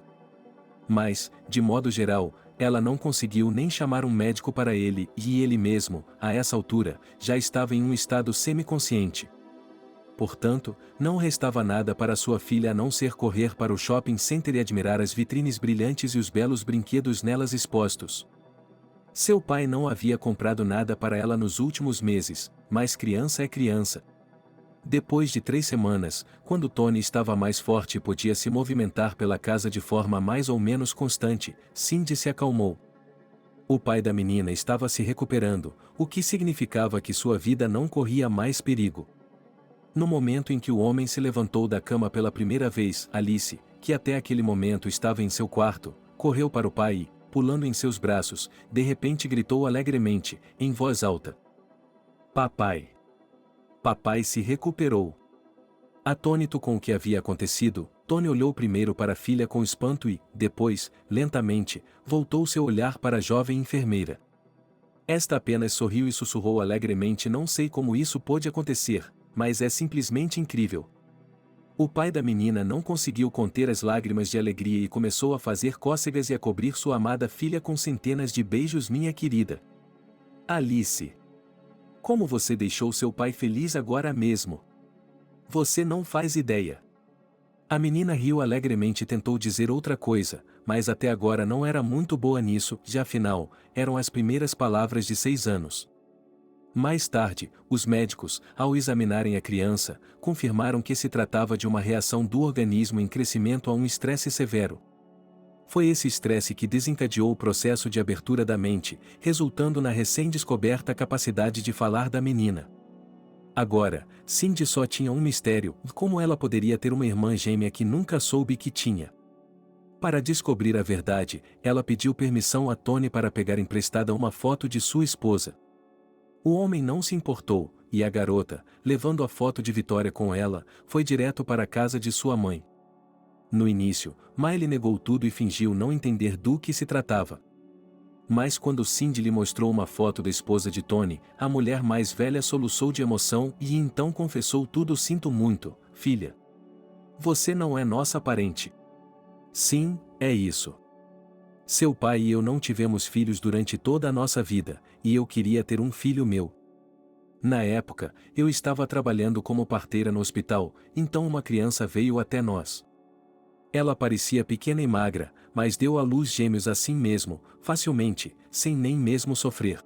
Mas, de modo geral, ela não conseguiu nem chamar um médico para ele, e ele mesmo, a essa altura, já estava em um estado semiconsciente. Portanto, não restava nada para sua filha a não ser correr para o shopping center e admirar as vitrines brilhantes e os belos brinquedos nelas expostos. Seu pai não havia comprado nada para ela nos últimos meses, mas criança é criança. Depois de 3 semanas, quando Tony estava mais forte e podia se movimentar pela casa de forma mais ou menos constante, Cindy se acalmou. O pai da menina estava se recuperando, o que significava que sua vida não corria mais perigo. No momento em que o homem se levantou da cama pela primeira vez, Alice, que até aquele momento estava em seu quarto, correu para o pai e, pulando em seus braços, de repente gritou alegremente, em voz alta: "Papai!" Papai se recuperou. Atônito com o que havia acontecido, Tony olhou primeiro para a filha com espanto e, depois, lentamente, voltou seu olhar para a jovem enfermeira. Esta apenas sorriu e sussurrou alegremente: "Não sei como isso pôde acontecer, mas é simplesmente incrível." O pai da menina não conseguiu conter as lágrimas de alegria e começou a fazer cócegas e a cobrir sua amada filha com centenas de beijos. "Minha querida Alice, como você deixou seu pai feliz agora mesmo? Você não faz ideia." A menina riu alegremente e tentou dizer outra coisa, mas até agora não era muito boa nisso, já afinal, eram as primeiras palavras de 6 anos. Mais tarde, os médicos, ao examinarem a criança, confirmaram que se tratava de uma reação do organismo em crescimento a um estresse severo. Foi esse estresse que desencadeou o processo de abertura da mente, resultando na recém-descoberta capacidade de falar da menina. Agora, Cindy só tinha um mistério: como ela poderia ter uma irmã gêmea que nunca soube que tinha? Para descobrir a verdade, ela pediu permissão a Tony para pegar emprestada uma foto de sua esposa. O homem não se importou, e a garota, levando a foto de Vitória com ela, foi direto para a casa de sua mãe. No início, Miley negou tudo e fingiu não entender do que se tratava. Mas quando Cindy lhe mostrou uma foto da esposa de Tony, a mulher mais velha soluçou de emoção e então confessou tudo: sinto muito, filha. Você não é nossa parente. Sim, é isso. Seu pai e eu não tivemos filhos durante toda a nossa vida, e eu queria ter um filho meu. Na época, eu estava trabalhando como parteira no hospital, então uma criança veio até nós. Ela parecia pequena e magra, mas deu à luz gêmeos assim mesmo, facilmente, sem nem mesmo sofrer.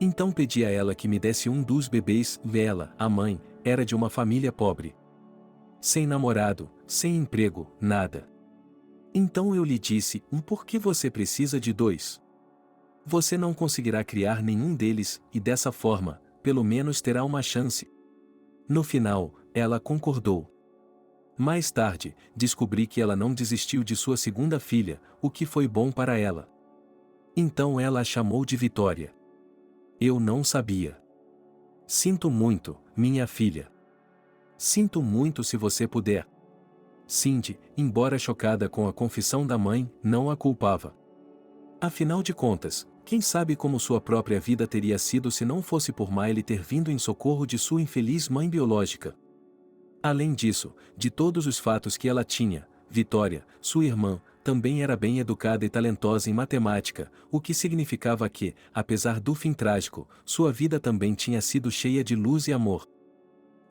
Então pedi a ela que me desse um dos bebês. Ela, a mãe, era de uma família pobre. Sem namorado, sem emprego, nada. Então eu lhe disse: por que você precisa de dois? Você não conseguirá criar nenhum deles, e dessa forma, pelo menos terá uma chance. No final, ela concordou. Mais tarde, descobri que ela não desistiu de sua segunda filha, o que foi bom para ela. Então ela a chamou de Vitória. Eu não sabia. Sinto muito, minha filha. Sinto muito se você puder. Cindy, embora chocada com a confissão da mãe, não a culpava. Afinal de contas, quem sabe como sua própria vida teria sido se não fosse por Miley ter vindo em socorro de sua infeliz mãe biológica. Além disso, de todos os fatos que ela tinha, Vitória, sua irmã, também era bem educada e talentosa em matemática, o que significava que, apesar do fim trágico, sua vida também tinha sido cheia de luz e amor.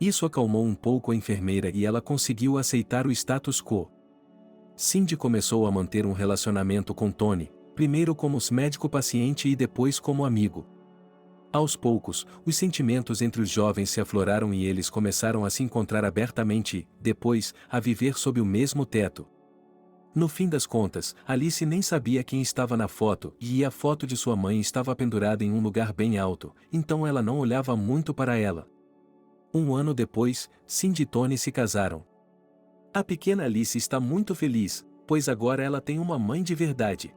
Isso acalmou um pouco a enfermeira e ela conseguiu aceitar o status quo. Cindy começou a manter um relacionamento com Tony, primeiro como médico-paciente e depois como amigo. Aos poucos, os sentimentos entre os jovens se afloraram e eles começaram a se encontrar abertamente e, depois, a viver sob o mesmo teto. No fim das contas, Alice nem sabia quem estava na foto e a foto de sua mãe estava pendurada em um lugar bem alto, então ela não olhava muito para ela. Um ano depois, Cindy e Tony se casaram. A pequena Alice está muito feliz, pois agora ela tem uma mãe de verdade.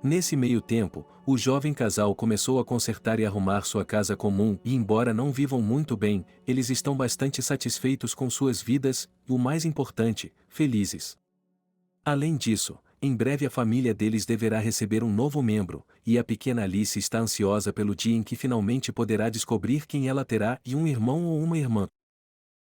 Nesse meio tempo, o jovem casal começou a consertar e arrumar sua casa comum e, embora não vivam muito bem, eles estão bastante satisfeitos com suas vidas e, o mais importante, felizes. Além disso, em breve a família deles deverá receber um novo membro, e a pequena Alice está ansiosa pelo dia em que finalmente poderá descobrir quem ela terá e um irmão ou uma irmã.